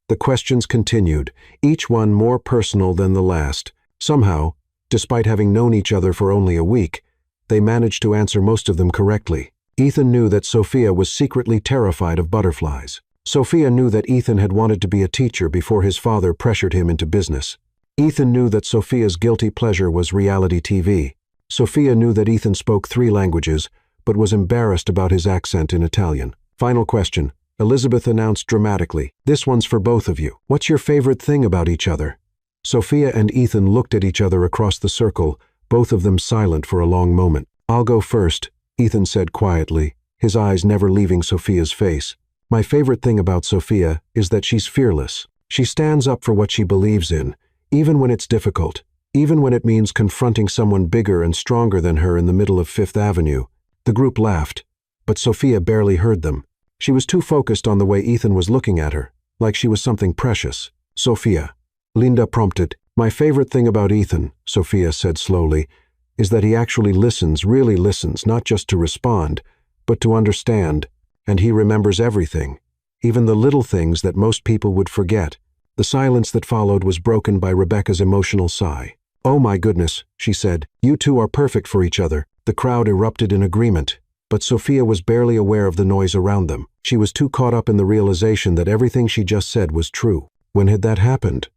The questions continued, each one more personal than the last. Somehow, despite having known each other for only a week, they managed to answer most of them correctly. Ethan knew that Sophia was secretly terrified of butterflies. Sophia knew that Ethan had wanted to be a teacher before his father pressured him into business. Ethan knew that Sophia's guilty pleasure was reality TV. Sophia knew that Ethan spoke 3 languages, but was embarrassed about his accent in Italian. Final question. Elizabeth announced dramatically. This one's for both of you. What's your favorite thing about each other? Sophia and Ethan looked at each other across the circle, both of them silent for a long moment. I'll go first, Ethan said quietly, his eyes never leaving Sophia's face. My favorite thing about Sophia is that she's fearless. She stands up for what she believes in, even when it's difficult, even when it means confronting someone bigger and stronger than her in the middle of Fifth Avenue. The group laughed, but Sophia barely heard them. She was too focused on the way Ethan was looking at her, like she was something precious. Sophia, Linda prompted. My favorite thing about Ethan, Sophia said slowly, is that he actually listens, really listens, not just to respond, but to understand, and he remembers everything, even the little things that most people would forget. The silence that followed was broken by Rebecca's emotional sigh. Oh my goodness, she said, you two are perfect for each other. The crowd erupted in agreement, but Sophia was barely aware of the noise around them. She was too caught up in the realization that everything she just said was true. When had that happened?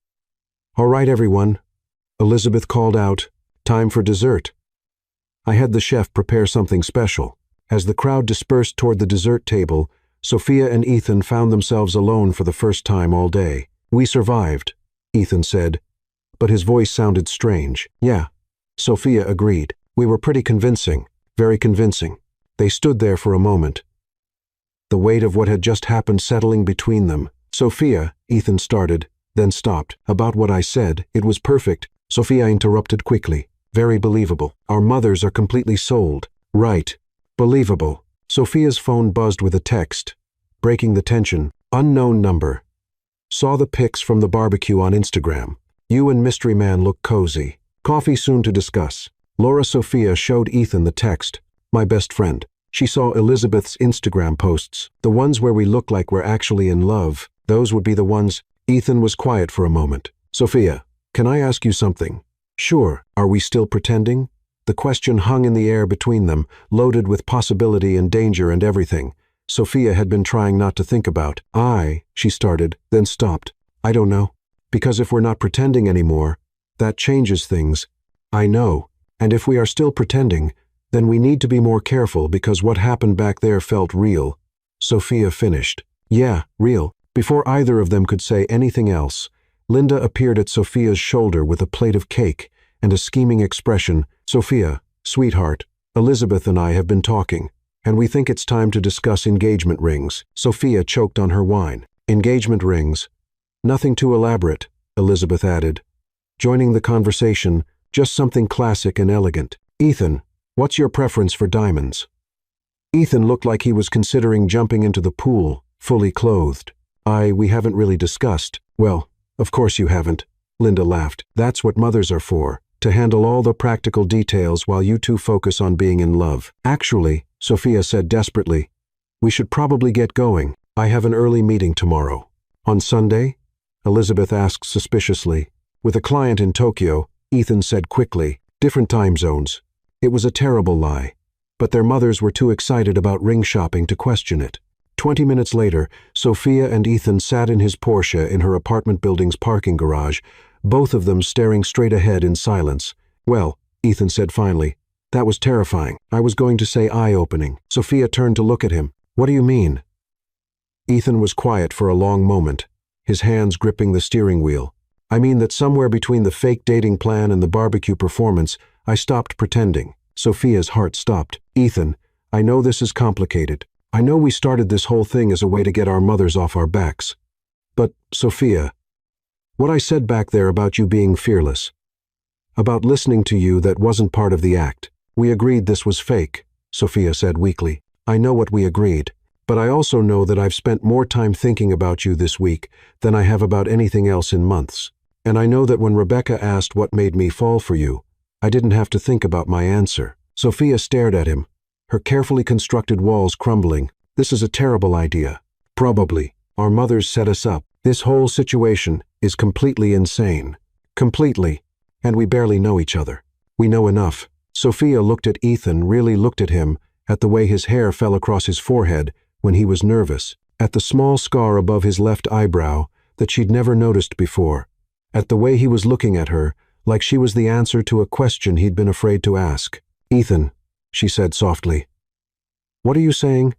"All right, everyone," Elizabeth called out, "time for dessert." I had the chef prepare something special. As the crowd dispersed toward the dessert table, Sophia and Ethan found themselves alone for the first time all day. "We survived," Ethan said, but his voice sounded strange. "Yeah," Sophia agreed. "We were pretty convincing, very convincing." They stood there for a moment, the weight of what had just happened settling between them. "Sophia," Ethan started, then stopped. "About what I said, it was perfect," Sophia interrupted quickly. "Very believable. Our mothers are completely sold." "Right. Believable." Sophia's phone buzzed with a text, breaking the tension. "Unknown number. Saw the pics from the barbecue on Instagram. You and Mystery Man look cozy. Coffee soon to discuss." Laura Sophia showed Ethan the text. "My best friend." She saw Elizabeth's Instagram posts, the ones where we look like we're actually in love. Those would be the ones. Ethan was quiet for a moment. "Sophia, can I ask you something?" "Sure. Are we still pretending?" The question hung in the air between them, loaded with possibility and danger and everything. Sophia had been trying not to think about. She started, then stopped. "I don't know. Because if we're not pretending anymore, that changes things." "I know. And if we are still pretending, then we need to be more careful because what happened back there felt real." Sophia finished. "Yeah, real." Before either of them could say anything else, Linda appeared at Sophia's shoulder with a plate of cake and a scheming expression. "Sophia, sweetheart, Elizabeth and I have been talking, and we think it's time to discuss engagement rings." Sophia choked on her wine. "Engagement rings. Nothing too elaborate," Elizabeth added, joining the conversation, "just something classic and elegant." "Ethan, what's your preference for diamonds?" Ethan looked like he was considering jumping into the pool, fully clothed. We haven't really discussed." "Well, of course you haven't," Linda laughed. "That's what mothers are for, to handle all the practical details while you two focus on being in love." "Actually," Sophia said desperately, "we should probably get going. I have an early meeting tomorrow." "On Sunday?" Elizabeth asked suspiciously. "With a client in Tokyo," Ethan said quickly. "Different time zones." It was a terrible lie, but their mothers were too excited about ring shopping to question it. 20 minutes later, Sophia and Ethan sat in his Porsche in her apartment building's parking garage, both of them staring straight ahead in silence. "Well," Ethan said finally, "that was terrifying. I was going to say eye-opening." Sophia turned to look at him. "What do you mean?" Ethan was quiet for a long moment, his hands gripping the steering wheel. "I mean that somewhere between the fake dating plan and the barbecue performance, I stopped pretending." Sophia's heart stopped. "Ethan, I know this is complicated. I know we started this whole thing as a way to get our mothers off our backs. But, Sophia, what I said back there about you being fearless, about listening to you, that wasn't part of the act. We agreed this was fake," Sophia said weakly. "I know what we agreed, but I also know that I've spent more time thinking about you this week than I have about anything else in months. And I know that when Rebecca asked what made me fall for you, I didn't have to think about my answer." Sophia stared at him, her carefully constructed walls crumbling. "This is a terrible idea. Probably. Our mothers set us up. This whole situation is completely insane. Completely. And we barely know each other. We know enough." Sophia looked at Ethan, really looked at him, at the way his hair fell across his forehead when he was nervous, at the small scar above his left eyebrow that she'd never noticed before, at the way he was looking at her, like she was the answer to a question he'd been afraid to ask. "Ethan," she said softly. "What are you saying?"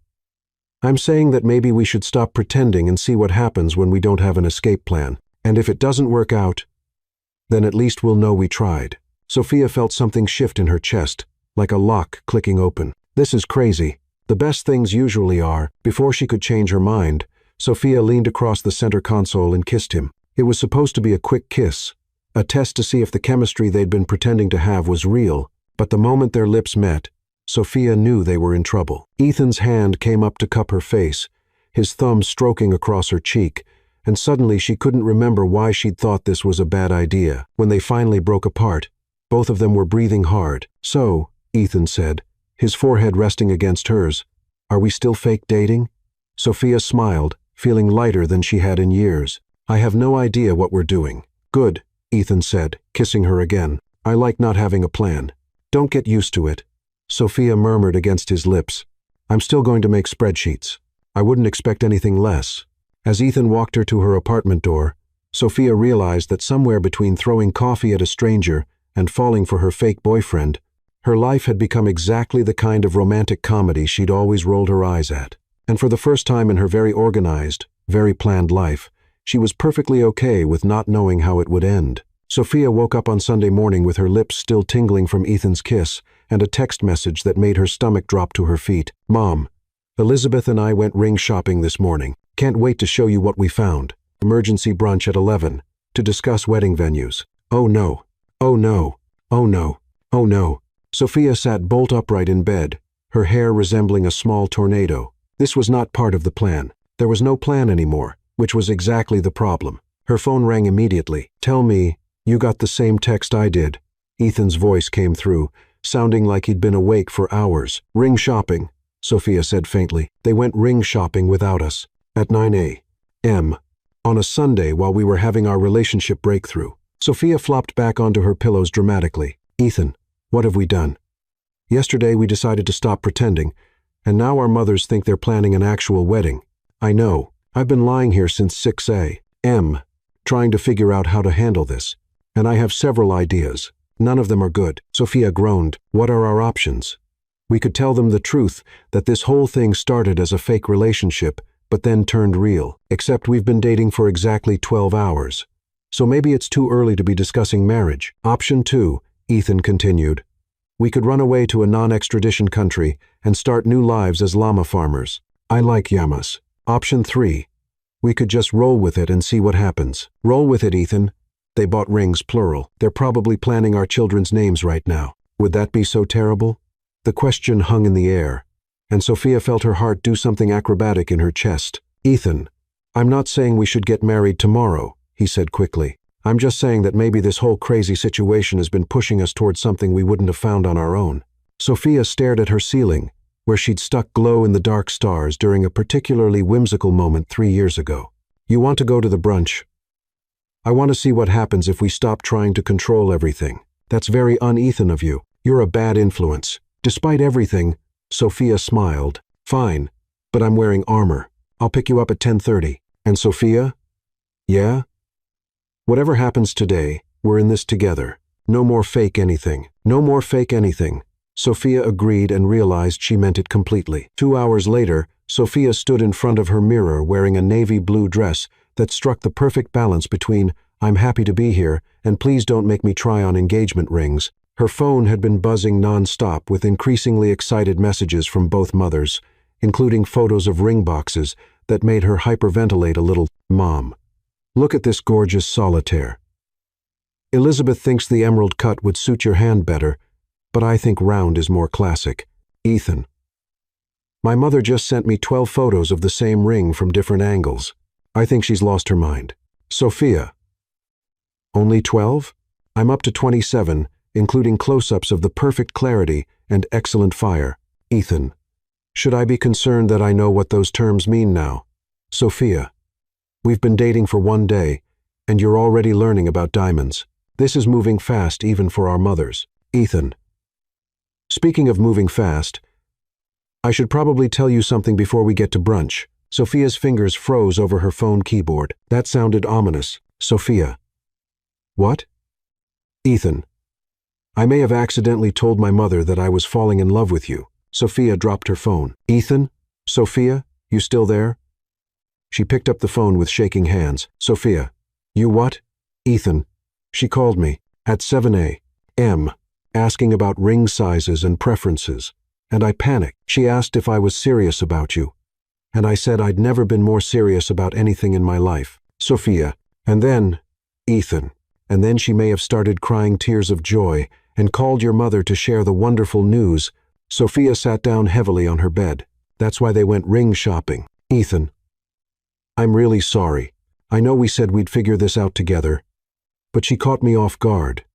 "I'm saying that maybe we should stop pretending and see what happens when we don't have an escape plan. And if it doesn't work out, then at least we'll know we tried." Sophia felt something shift in her chest, like a lock clicking open. "This is crazy." The best things usually are. Before she could change her mind, Sophia leaned across the center console and kissed him. It was supposed to be a quick kiss, a test to see if the chemistry they'd been pretending to have was real. But the moment their lips met, Sophia knew they were in trouble. Ethan's hand came up to cup her face, his thumb stroking across her cheek, and suddenly she couldn't remember why she'd thought this was a bad idea. When they finally broke apart, both of them were breathing hard. "So," Ethan said, his forehead resting against hers, "are we still fake dating?" Sophia smiled, feeling lighter than she had in years. "I have no idea what we're doing." "Good," Ethan said, kissing her again. "I like not having a plan." "Don't get used to it," Sophia murmured against his lips. "I'm still going to make spreadsheets. I wouldn't expect anything less." As Ethan walked her to her apartment door, Sophia realized that somewhere between throwing coffee at a stranger and falling for her fake boyfriend, her life had become exactly the kind of romantic comedy she'd always rolled her eyes at. And for the first time in her very organized, very planned life, she was perfectly okay with not knowing how it would end. Sophia woke up on Sunday morning with her lips still tingling from Ethan's kiss and a text message that made her stomach drop to her feet. "Mom, Elizabeth and I went ring shopping this morning. Can't wait to show you what we found. Emergency brunch at 11 to discuss wedding venues. Oh no, oh no, oh no, oh no." Sophia sat bolt upright in bed, her hair resembling a small tornado. This was not part of the plan. There was no plan anymore, which was exactly the problem. Her phone rang immediately. "Tell me, you got the same text I did." Ethan's voice came through, sounding like he'd been awake for hours. "Ring shopping," Sophia said faintly. "They went ring shopping without us. At 9 a.m. on a Sunday while we were having our relationship breakthrough." Sophia flopped back onto her pillows dramatically. "Ethan, what have we done? Yesterday we decided to stop pretending, and now our mothers think they're planning an actual wedding. I know. I've been lying here since 6 a.m. trying to figure out how to handle this, and I have several ideas. None of them are good." Sophia groaned. "What are our options?" "We could tell them the truth, that this whole thing started as a fake relationship, but then turned real. Except we've been dating for exactly 12 hours. So maybe it's too early to be discussing marriage." "Option 2, Ethan continued. "We could run away to a non-extradition country and start new lives as llama farmers. I like llamas." "Option 3, we could just roll with it and see what happens." "Roll with it, Ethan. They bought rings, plural. They're probably planning our children's names right now. Would that be so terrible?" The question hung in the air, and Sophia felt her heart do something acrobatic in her chest. "Ethan, I'm not saying we should get married tomorrow," he said quickly. "I'm just saying that maybe this whole crazy situation has been pushing us towards something we wouldn't have found on our own." Sophia stared at her ceiling, where she'd stuck glow-in-the-dark stars during a particularly whimsical moment 3 years ago. "You want to go to the brunch? I want to see what happens if we stop trying to control everything. That's very un-Ethan of you. You're a bad influence." Despite everything, Sophia smiled. "Fine, but I'm wearing armor. I'll pick you up at 10:30. "And Sophia?" "Yeah? Whatever happens today, we're in this together. No more fake anything. No more fake anything." Sophia agreed and realized she meant it completely. 2 hours later, Sophia stood in front of her mirror wearing a navy blue dress that struck the perfect balance between "I'm happy to be here" and "please don't make me try on engagement rings." Her phone had been buzzing non-stop with increasingly excited messages from both mothers, including photos of ring boxes that made her hyperventilate a little. "Mom, look at this gorgeous solitaire. Elizabeth thinks the emerald cut would suit your hand better, but I think round is more classic. Ethan, my mother just sent me 12 photos of the same ring from different angles. I think she's lost her mind." Sophia, "Only 12? I'm up to 27, including close-ups of the perfect clarity and excellent fire." Ethan, "Should I be concerned that I know what those terms mean now?" Sophia, "We've been dating for 1 day, and you're already learning about diamonds. This is moving fast even for our mothers." Ethan, "Speaking of moving fast, I should probably tell you something before we get to brunch." Sophia's fingers froze over her phone keyboard. That sounded ominous. Sophia, "What?" Ethan, "I may have accidentally told my mother that I was falling in love with you." Sophia dropped her phone. "Ethan? Sophia, you still there?" She picked up the phone with shaking hands. "Sophia, you what?" "Ethan, she called me at 7 a.m. asking about ring sizes and preferences, and I panicked. She asked if I was serious about you, and I said I'd never been more serious about anything in my life." Sophia, "And then, Ethan, and then she may have started crying tears of joy and called your mother to share the wonderful news." Sophia sat down heavily on her bed. "That's why they went ring shopping." Ethan, "I'm really sorry. I know we said we'd figure this out together, but she caught me off guard.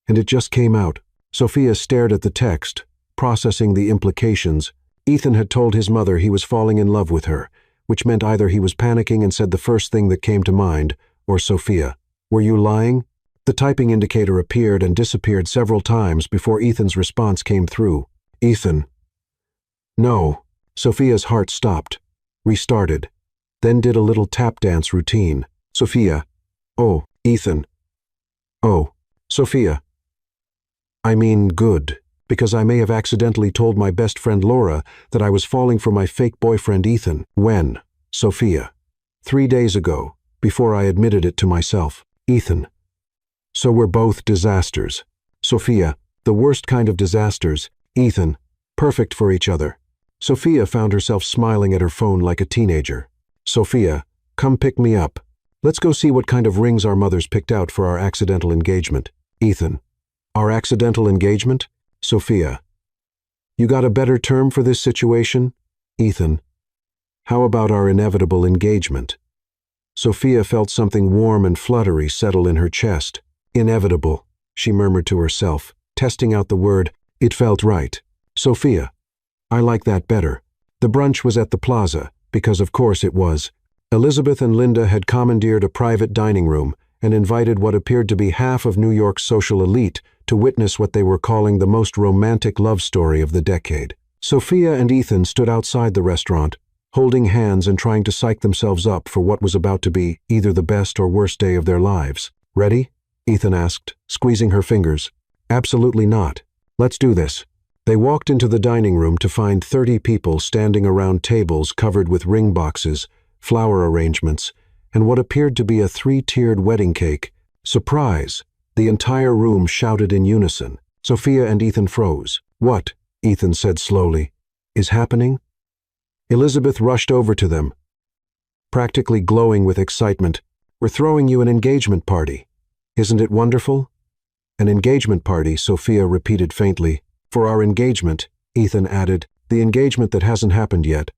And it just came out." Sophia stared at the text, processing the implications. Ethan had told his mother he was falling in love with her, which meant either he was panicking and said the first thing that came to mind, or Sophia, "Were you lying?" The typing indicator appeared and disappeared several times before Ethan's response came through. Ethan, "No." Sophia's heart stopped, restarted, then did a little tap dance routine. Sophia, Oh, Ethan. Oh, Sophia. I mean, good, because I may have accidentally told my best friend Laura that I was falling for my fake boyfriend Ethan. When? Sophia. 3 days ago, before I admitted it to myself. Ethan. So we're both disasters. Sophia, the worst kind of disasters. Ethan, perfect for each other. Sophia found herself smiling at her phone like a teenager. Sophia, come pick me up. Let's go see what kind of rings our mothers picked out for our accidental engagement. Ethan. Our accidental engagement? Sophia. You got a better term for this situation? Ethan. How about our inevitable engagement? Sophia felt something warm and fluttery settle in her chest. Inevitable, she murmured to herself, testing out the word. It felt right. Sophia. I like that better. The brunch was at the plaza, because of course it was. Elizabeth and Linda had commandeered a private dining room and invited what appeared to be half of New York's social elite to witness what they were calling the most romantic love story of the decade. Sophia and Ethan stood outside the restaurant, holding hands and trying to psych themselves up for what was about to be either the best or worst day of their lives. Ready? Ethan asked, squeezing her fingers. Absolutely not. Let's do this. They walked into the dining room to find 30 people standing around tables covered with ring boxes, flower arrangements, and what appeared to be a 3-tiered wedding cake. Surprise! The entire room shouted in unison. Sophia and Ethan froze. What? Ethan said slowly. Is happening? Elizabeth rushed over to them, practically glowing with excitement. We're throwing you an engagement party. Isn't it wonderful? An engagement party, Sophia repeated faintly. For our engagement, Ethan added, the engagement that hasn't happened yet.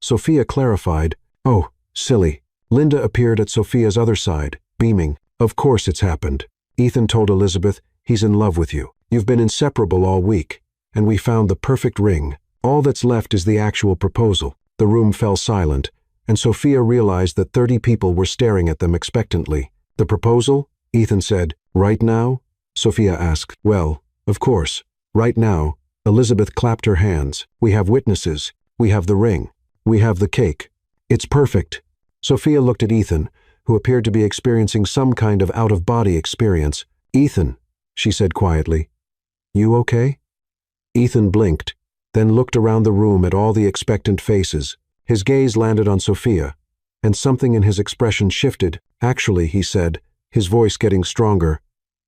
Sophia clarified. Oh, silly. Linda appeared at Sophia's other side, beaming. Of course it's happened. Ethan told Elizabeth, he's in love with you. You've been inseparable all week, and we found the perfect ring. All that's left is the actual proposal. The room fell silent, and Sophia realized that 30 people were staring at them expectantly. The proposal? Ethan said. Right now? Sophia asked. Well, of course. Right now. Elizabeth clapped her hands. We have witnesses. We have the ring. We have the cake. It's perfect. Sophia looked at Ethan, who appeared to be experiencing some kind of out-of-body experience. Ethan, she said quietly. You okay? Ethan blinked, then looked around the room at all the expectant faces. His gaze landed on Sophia, and something in his expression shifted. Actually, he said, his voice getting stronger,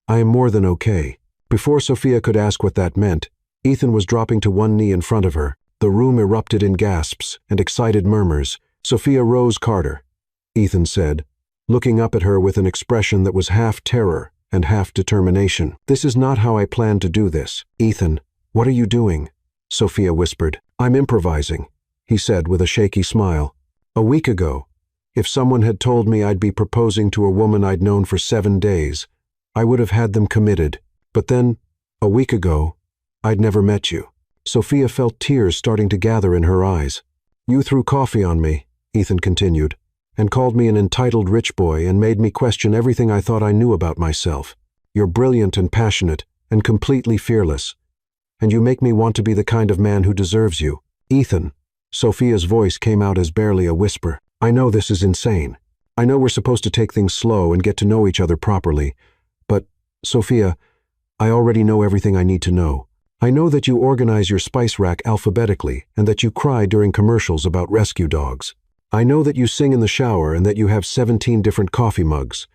I am more than okay. Before Sophia could ask what that meant, Ethan was dropping to one knee in front of her. The room erupted in gasps and excited murmurs. Sophia Rose Carter, Ethan said, looking up at her with an expression that was half terror and half determination. This is not how I planned to do this. Ethan, what are you doing? Sophia whispered. I'm improvising, he said with a shaky smile. A week ago, if someone had told me I'd be proposing to a woman I'd known for 7 days, I would have had them committed. But then, a week ago, I'd never met you. Sophia felt tears starting to gather in her eyes. You threw coffee on me, Ethan continued, and called me an entitled rich boy and made me question everything I thought I knew about myself. You're brilliant and passionate and completely fearless, and you make me want to be the kind of man who deserves you. Ethan, Sophia's voice came out as barely a whisper. I know this is insane. I know we're supposed to take things slow and get to know each other properly, but, Sophia, I already know everything I need to know. I know that you organize your spice rack alphabetically and that you cry during commercials about rescue dogs. I know that you sing in the shower and that you have 17 different coffee mugs.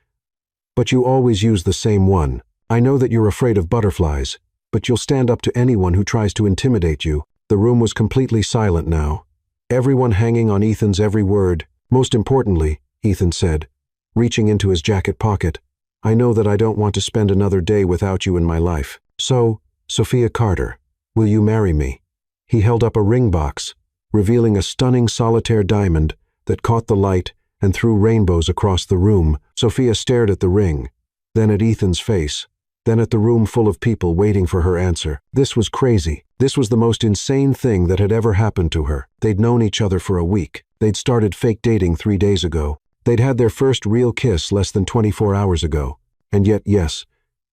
But you always use the same one. I know that you're afraid of butterflies, but you'll stand up to anyone who tries to intimidate you. The room was completely silent now, everyone hanging on Ethan's every word. Most importantly, Ethan said, reaching into his jacket pocket, I know that I don't want to spend another day without you in my life. So, Sophia Carter, will you marry me? He held up a ring box, revealing a stunning solitaire diamond that caught the light and threw rainbows across the room. Sophia stared at the ring, then at Ethan's face, then at the room full of people waiting for her answer. This was crazy. This was the most insane thing that had ever happened to her. They'd known each other for a week. They'd started fake dating 3 days ago. They'd had their first real kiss less than 24 hours ago. And yet, yes,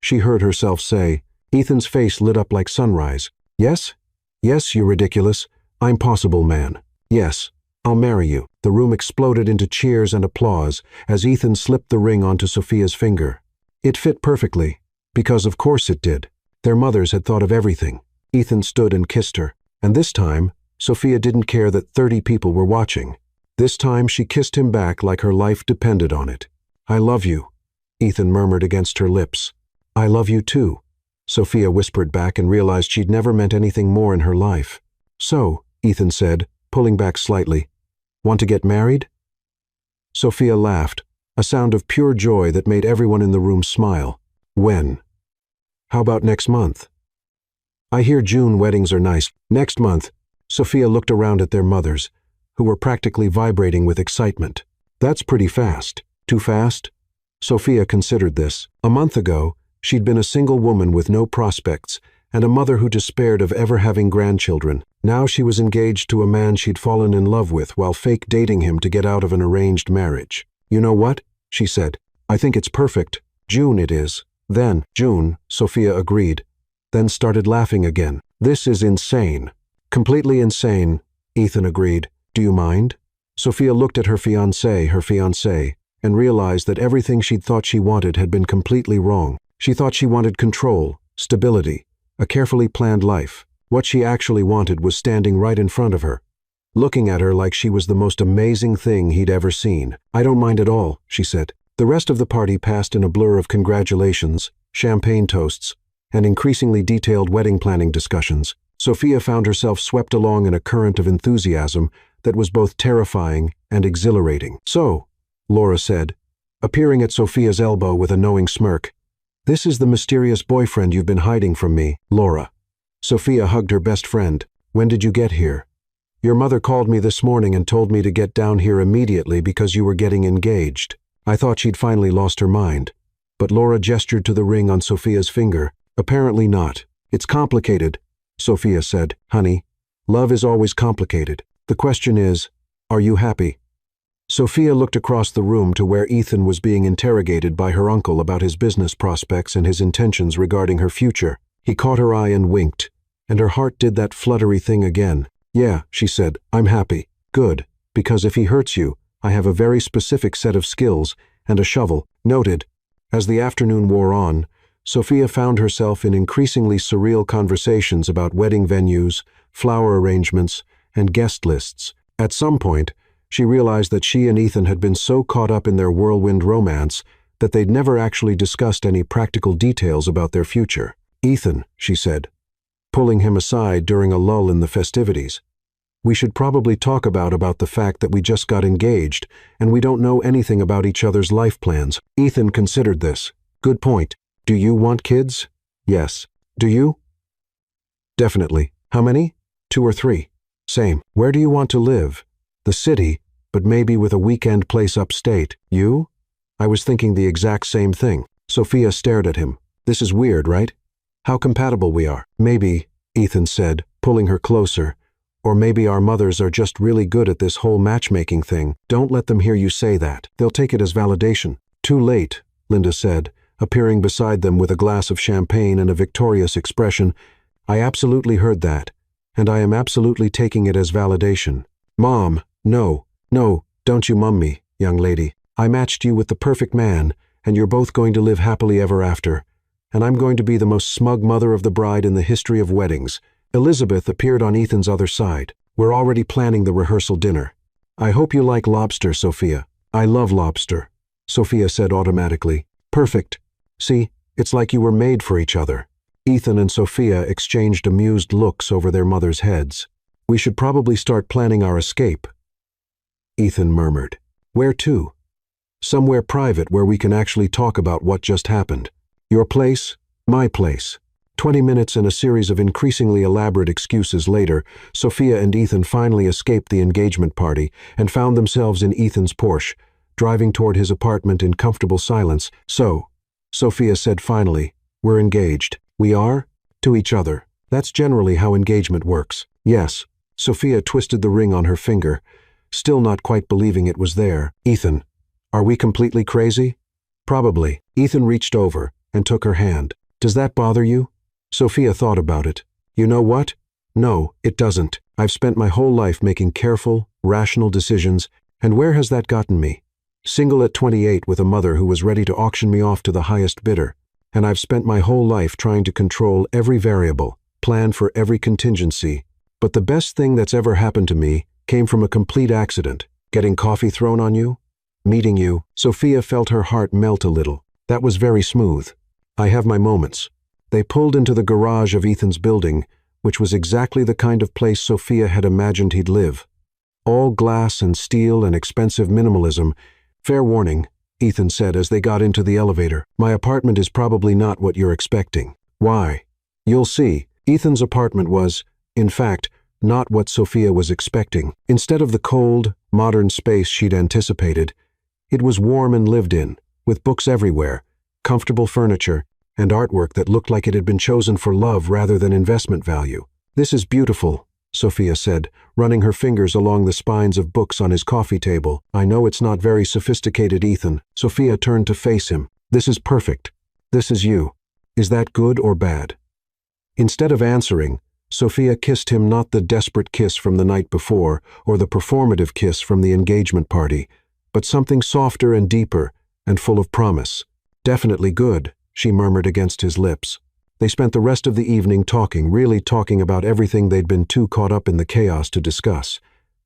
she heard herself say. Ethan's face lit up like sunrise. Yes? Yes, you ridiculous. I'm possible man. Yes. I'll marry you." The room exploded into cheers and applause as Ethan slipped the ring onto Sophia's finger. It fit perfectly, because of course it did. Their mothers had thought of everything. Ethan stood and kissed her, and this time, Sophia didn't care that 30 people were watching. This time she kissed him back like her life depended on it. "I love you," Ethan murmured against her lips. "I love you too," Sophia whispered back and realized she'd never meant anything more in her life. "So," Ethan said, pulling back slightly, "want to get married?" Sophia laughed, a sound of pure joy that made everyone in the room smile. "When?" "How about next month?" "I hear June weddings are nice." "Next month." Sophia looked around at their mothers, who were practically vibrating with excitement. "That's pretty fast." "Too fast?" Sophia considered this. A month ago, she'd been a single woman with no prospects and a mother who despaired of ever having grandchildren. Now she was engaged to a man she'd fallen in love with while fake dating him to get out of an arranged marriage. "You know what?" she said. "I think it's perfect. June it is." "Then, June," Sophia agreed, then started laughing again. "This is insane." "Completely insane," Ethan agreed. "Do you mind?" Sophia looked at her fiancé, and realized that everything she'd thought she wanted had been completely wrong. She thought she wanted control, stability, a carefully planned life. What she actually wanted was standing right in front of her, looking at her like she was the most amazing thing he'd ever seen. "I don't mind at all," she said. The rest of the party passed in a blur of congratulations, champagne toasts, and increasingly detailed wedding planning discussions. Sophia found herself swept along in a current of enthusiasm that was both terrifying and exhilarating. "So," Laura said, appearing at Sophia's elbow with a knowing smirk, "this is the mysterious boyfriend you've been hiding from me, Laura." Sophia hugged her best friend. "When did you get here?" "Your mother called me this morning and told me to get down here immediately because you were getting engaged." I thought she'd finally lost her mind, but Laura gestured to the ring on Sophia's finger. "Apparently not. It's complicated," Sophia said. "Honey, love is always complicated. The question is, are you happy?" Sophia looked across the room to where Ethan was being interrogated by her uncle about his business prospects and his intentions regarding her future. He caught her eye and winked, and her heart did that fluttery thing again. "Yeah," she said, "I'm happy." "Good, because if he hurts you, I have a very specific set of skills and a shovel." Noted. As the afternoon wore on, Sophia found herself in increasingly surreal conversations about wedding venues, flower arrangements, and guest lists. At some point, she realized that she and Ethan had been so caught up in their whirlwind romance that they'd never actually discussed any practical details about their future. "Ethan," she said, pulling him aside during a lull in the festivities, "we should probably talk about the fact that we just got engaged and we don't know anything about each other's life plans." Ethan considered this. "Good point. Do you want kids?" "Yes." "Do you?" "Definitely." "How many?" "2 or 3. "Same." "Where do you want to live?" "The city, but maybe with a weekend place upstate." "You?" "I was thinking the exact same thing." Sophia stared at him. "This is weird, right? How compatible we are." "Maybe," Ethan said, pulling her closer, "or maybe our mothers are just really good at this whole matchmaking thing." "Don't let them hear you say that. They'll take it as validation." "Too late," Linda said, appearing beside them with a glass of champagne and a victorious expression. "I absolutely heard that, and I am absolutely taking it as validation." "Mom, no, don't you mum me, young lady. I matched you with the perfect man, and you're both going to live happily ever after, and I'm going to be the most smug mother of the bride in the history of weddings." Elizabeth appeared on Ethan's other side. "We're already planning the rehearsal dinner. I hope you like lobster, Sophia." "I love lobster," Sophia said automatically. "Perfect. See, it's like you were made for each other." Ethan and Sophia exchanged amused looks over their mothers' heads. "We should probably start planning our escape," Ethan murmured. "Where to?" "Somewhere private where we can actually talk about what just happened. Your place, my place." 20 minutes and a series of increasingly elaborate excuses later, Sophia and Ethan finally escaped the engagement party and found themselves in Ethan's Porsche, driving toward his apartment in comfortable silence. "So," Sophia said finally, "we're engaged." "We are? To each other. That's generally how engagement works." "Yes." Sophia twisted the ring on her finger, still not quite believing it was there. "Ethan, are we completely crazy?" "Probably." Ethan reached over and took her hand. "Does that bother you?" Sophia thought about it. "You know what? No, it doesn't. I've spent my whole life making careful, rational decisions, and where has that gotten me? Single at 28 with a mother who was ready to auction me off to the highest bidder, and I've spent my whole life trying to control every variable, plan for every contingency. But the best thing that's ever happened to me came from a complete accident. Getting coffee thrown on you? Meeting you. Sophia felt her heart melt a little. That was very smooth. I have my moments. They pulled into the garage of Ethan's building, which was exactly the kind of place Sophia had imagined he'd live. All glass and steel and expensive minimalism. Fair warning, Ethan said as they got into the elevator. My apartment is probably not what you're expecting. Why? You'll see. Ethan's apartment was, in fact, not what Sophia was expecting. Instead of the cold, modern space she'd anticipated, it was warm and lived in, with books everywhere, comfortable furniture, and artwork that looked like it had been chosen for love rather than investment value. This is beautiful, Sophia said, running her fingers along the spines of books on his coffee table. I know it's not very sophisticated, Ethan. Sophia turned to face him. This is perfect. This is you. Is that good or bad? Instead of answering, Sophia kissed him, not the desperate kiss from the night before or the performative kiss from the engagement party, but something softer and deeper and full of promise. Definitely good, she murmured against his lips. They spent the rest of the evening talking, really talking about everything they'd been too caught up in the chaos to discuss.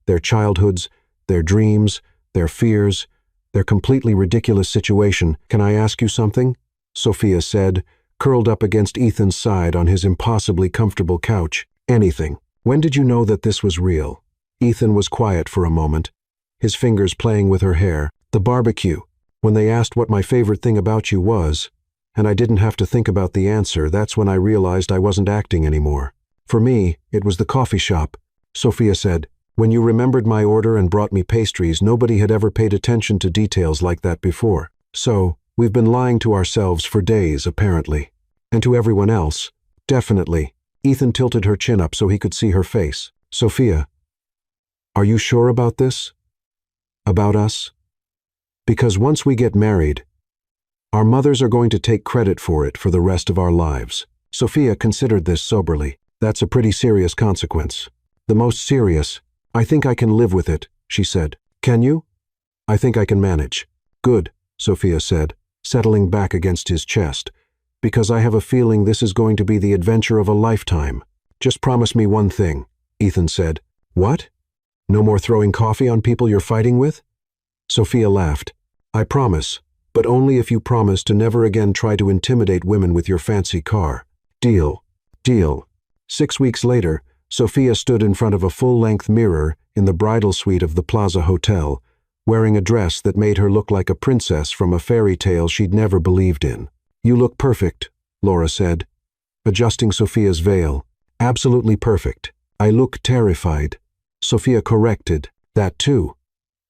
Their childhoods, their dreams, their fears, their completely ridiculous situation. Can I ask you something? Sophia said, curled up against Ethan's side on his impossibly comfortable couch. Anything. When did you know that this was real? Ethan was quiet for a moment, his fingers playing with her hair. The barbecue. When they asked what my favorite thing about you was, and I didn't have to think about the answer, that's when I realized I wasn't acting anymore. For me, it was the coffee shop. Sophia said, when you remembered my order and brought me pastries, nobody had ever paid attention to details like that before. So, we've been lying to ourselves for days, apparently. And to everyone else. Definitely. Ethan tilted her chin up so he could see her face. Sophia, are you sure about this? About us? Because once we get married, our mothers are going to take credit for it for the rest of our lives. Sophia considered this soberly. That's a pretty serious consequence. The most serious. I think I can live with it, she said. Can you? I think I can manage. Good, Sophia said, settling back against his chest. Because I have a feeling this is going to be the adventure of a lifetime. Just promise me one thing, Ethan said. What? No more throwing coffee on people you're fighting with? Sophia laughed. I promise, but only if you promise to never again try to intimidate women with your fancy car. Deal. Deal. 6 weeks later, Sophia stood in front of a full-length mirror in the bridal suite of the Plaza Hotel, wearing a dress that made her look like a princess from a fairy tale she'd never believed in. You look perfect, Laura said, adjusting Sophia's veil. Absolutely perfect. I look terrified. Sophia corrected. That too.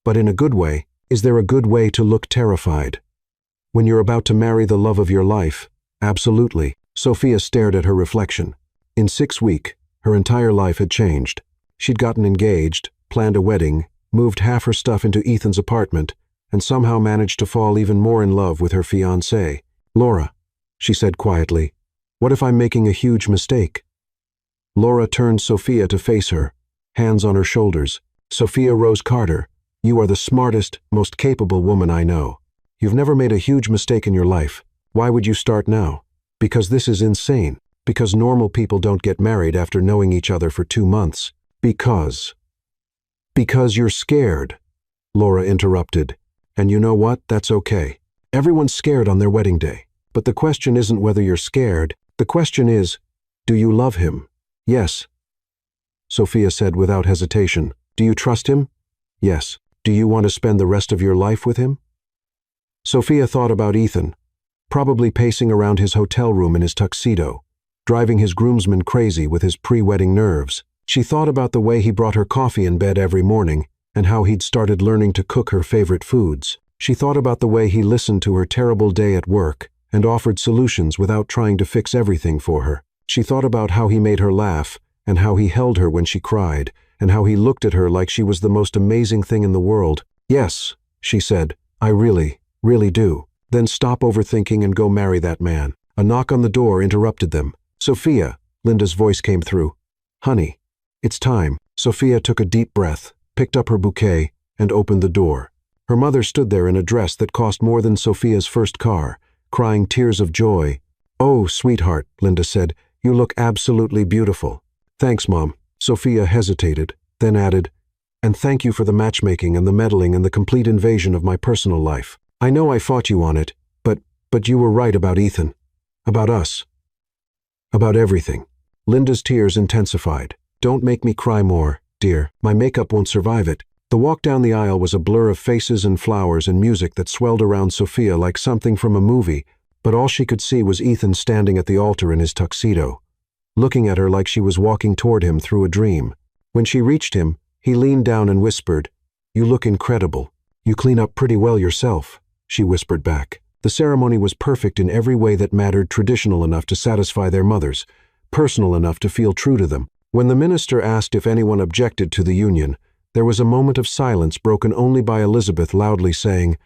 But in a good way. Is there a good way to look terrified? When you're about to marry the love of your life? Absolutely. Sophia stared at her reflection. In 6 weeks, her entire life had changed. She'd gotten engaged, planned a wedding, moved half her stuff into Ethan's apartment, and somehow managed to fall even more in love with her fiancé. Laura, she said quietly, what if I'm making a huge mistake? Laura turned Sophia to face her, hands on her shoulders. Sophia Rose Carter, you are the smartest, most capable woman I know. You've never made a huge mistake in your life. Why would you start now? Because this is insane. Because normal people don't get married after knowing each other for 2 months. Because you're scared, Laura interrupted. And you know what? That's okay. Everyone's scared on their wedding day. But the question isn't whether you're scared. The question is, do you love him? Yes, Sophia said without hesitation. Do you trust him? Yes. Do you want to spend the rest of your life with him? Sophia thought about Ethan, probably pacing around his hotel room in his tuxedo, driving his groomsmen crazy with his pre-wedding nerves. She thought about the way he brought her coffee in bed every morning and how he'd started learning to cook her favorite foods. She thought about the way he listened to her terrible day at work and offered solutions without trying to fix everything for her. She thought about how he made her laugh and how he held her when she cried and how he looked at her like she was the most amazing thing in the world. Yes, she said, I really do. Then stop overthinking and go marry that man. A knock on the door interrupted them. Sophia, Linda's voice came through. Honey, it's time. Sophia took a deep breath. picked up her bouquet, and opened the door. Her mother stood there in a dress that cost more than Sophia's first car, crying tears of joy. "Oh, sweetheart," Linda said, "you look absolutely beautiful." "Thanks, Mom." Sophia hesitated, then added, "And thank you for the matchmaking and the meddling and the complete invasion of my personal life. I know I fought you on it, but you were right about Ethan. About us. About everything." Linda's tears intensified. "Don't make me cry more, dear. My makeup won't survive it." The walk down the aisle was a blur of faces and flowers and music that swelled around Sophia like something from a movie, but all she could see was Ethan standing at the altar in his tuxedo, looking at her like she was walking toward him through a dream. When she reached him, he leaned down and whispered, "You look incredible. You clean up pretty well yourself," she whispered back. The ceremony was perfect in every way that mattered, traditional enough to satisfy their mothers, personal enough to feel true to them. When the minister asked if anyone objected to the union, there was a moment of silence broken only by Elizabeth loudly saying,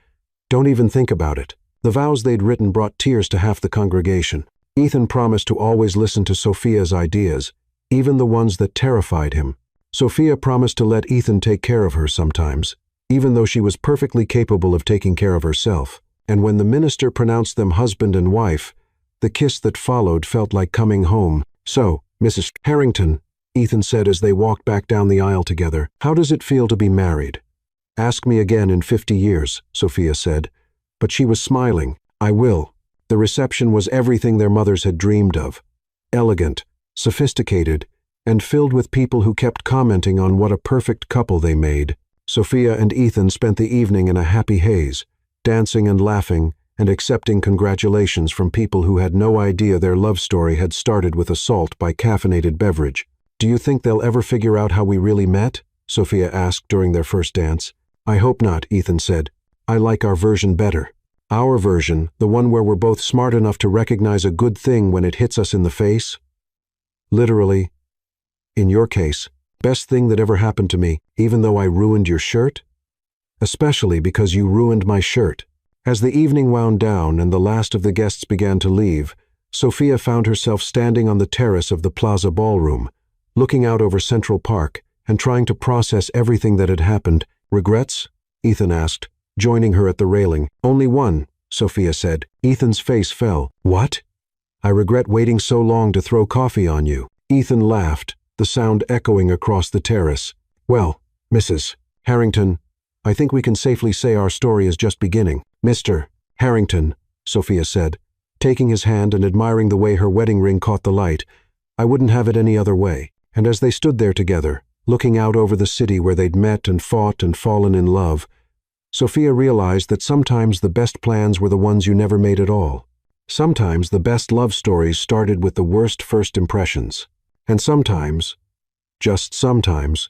"Don't even think about it." The vows they'd written brought tears to half the congregation. Ethan promised to always listen to Sophia's ideas, even the ones that terrified him. Sophia promised to let Ethan take care of her sometimes, even though she was perfectly capable of taking care of herself. And when the minister pronounced them husband and wife, the kiss that followed felt like coming home. "So, Mrs. Harrington," Ethan said as they walked back down the aisle together, "how does it feel to be married?" "Ask me again in 50 years, Sophia said. But she was smiling. "I will." The reception was everything their mothers had dreamed of. Elegant, sophisticated, and filled with people who kept commenting on what a perfect couple they made. Sophia and Ethan spent the evening in a happy haze, dancing and laughing and accepting congratulations from people who had no idea their love story had started with assault by caffeinated beverage. "Do you think they'll ever figure out how we really met?" Sophia asked during their first dance. "I hope not," Ethan said. "I like our version better. Our version, the one where we're both smart enough to recognize a good thing when it hits us in the face." "Literally, in your case, best thing that ever happened to me, even though I ruined your shirt?" "Especially because you ruined my shirt." As the evening wound down and the last of the guests began to leave, Sophia found herself standing on the terrace of the Plaza Ballroom, looking out over Central Park and trying to process everything that had happened. "Regrets?" Ethan asked, joining her at the railing. "Only one," Sophia said. Ethan's face fell. "What?" "I regret waiting so long to throw coffee on you." Ethan laughed, the sound echoing across the terrace. "Well, Mrs. Harrington, I think we can safely say our story is just beginning." "Mr. Harrington," Sophia said, taking his hand and admiring the way her wedding ring caught the light, "I wouldn't have it any other way." And as they stood there together, looking out over the city where they'd met and fought and fallen in love, Sophia realized that sometimes the best plans were the ones you never made at all. Sometimes the best love stories started with the worst first impressions. And sometimes, just sometimes,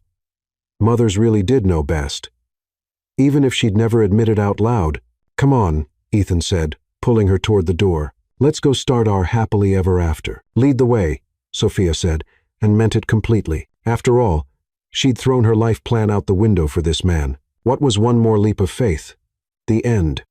mothers really did know best. Even if she'd never admit it out loud. "Come on," Ethan said, pulling her toward the door. "Let's go start our happily ever after." "Lead the way," Sophia said, and meant it completely. After all, she'd thrown her life plan out the window for this man. What was one more leap of faith? The end.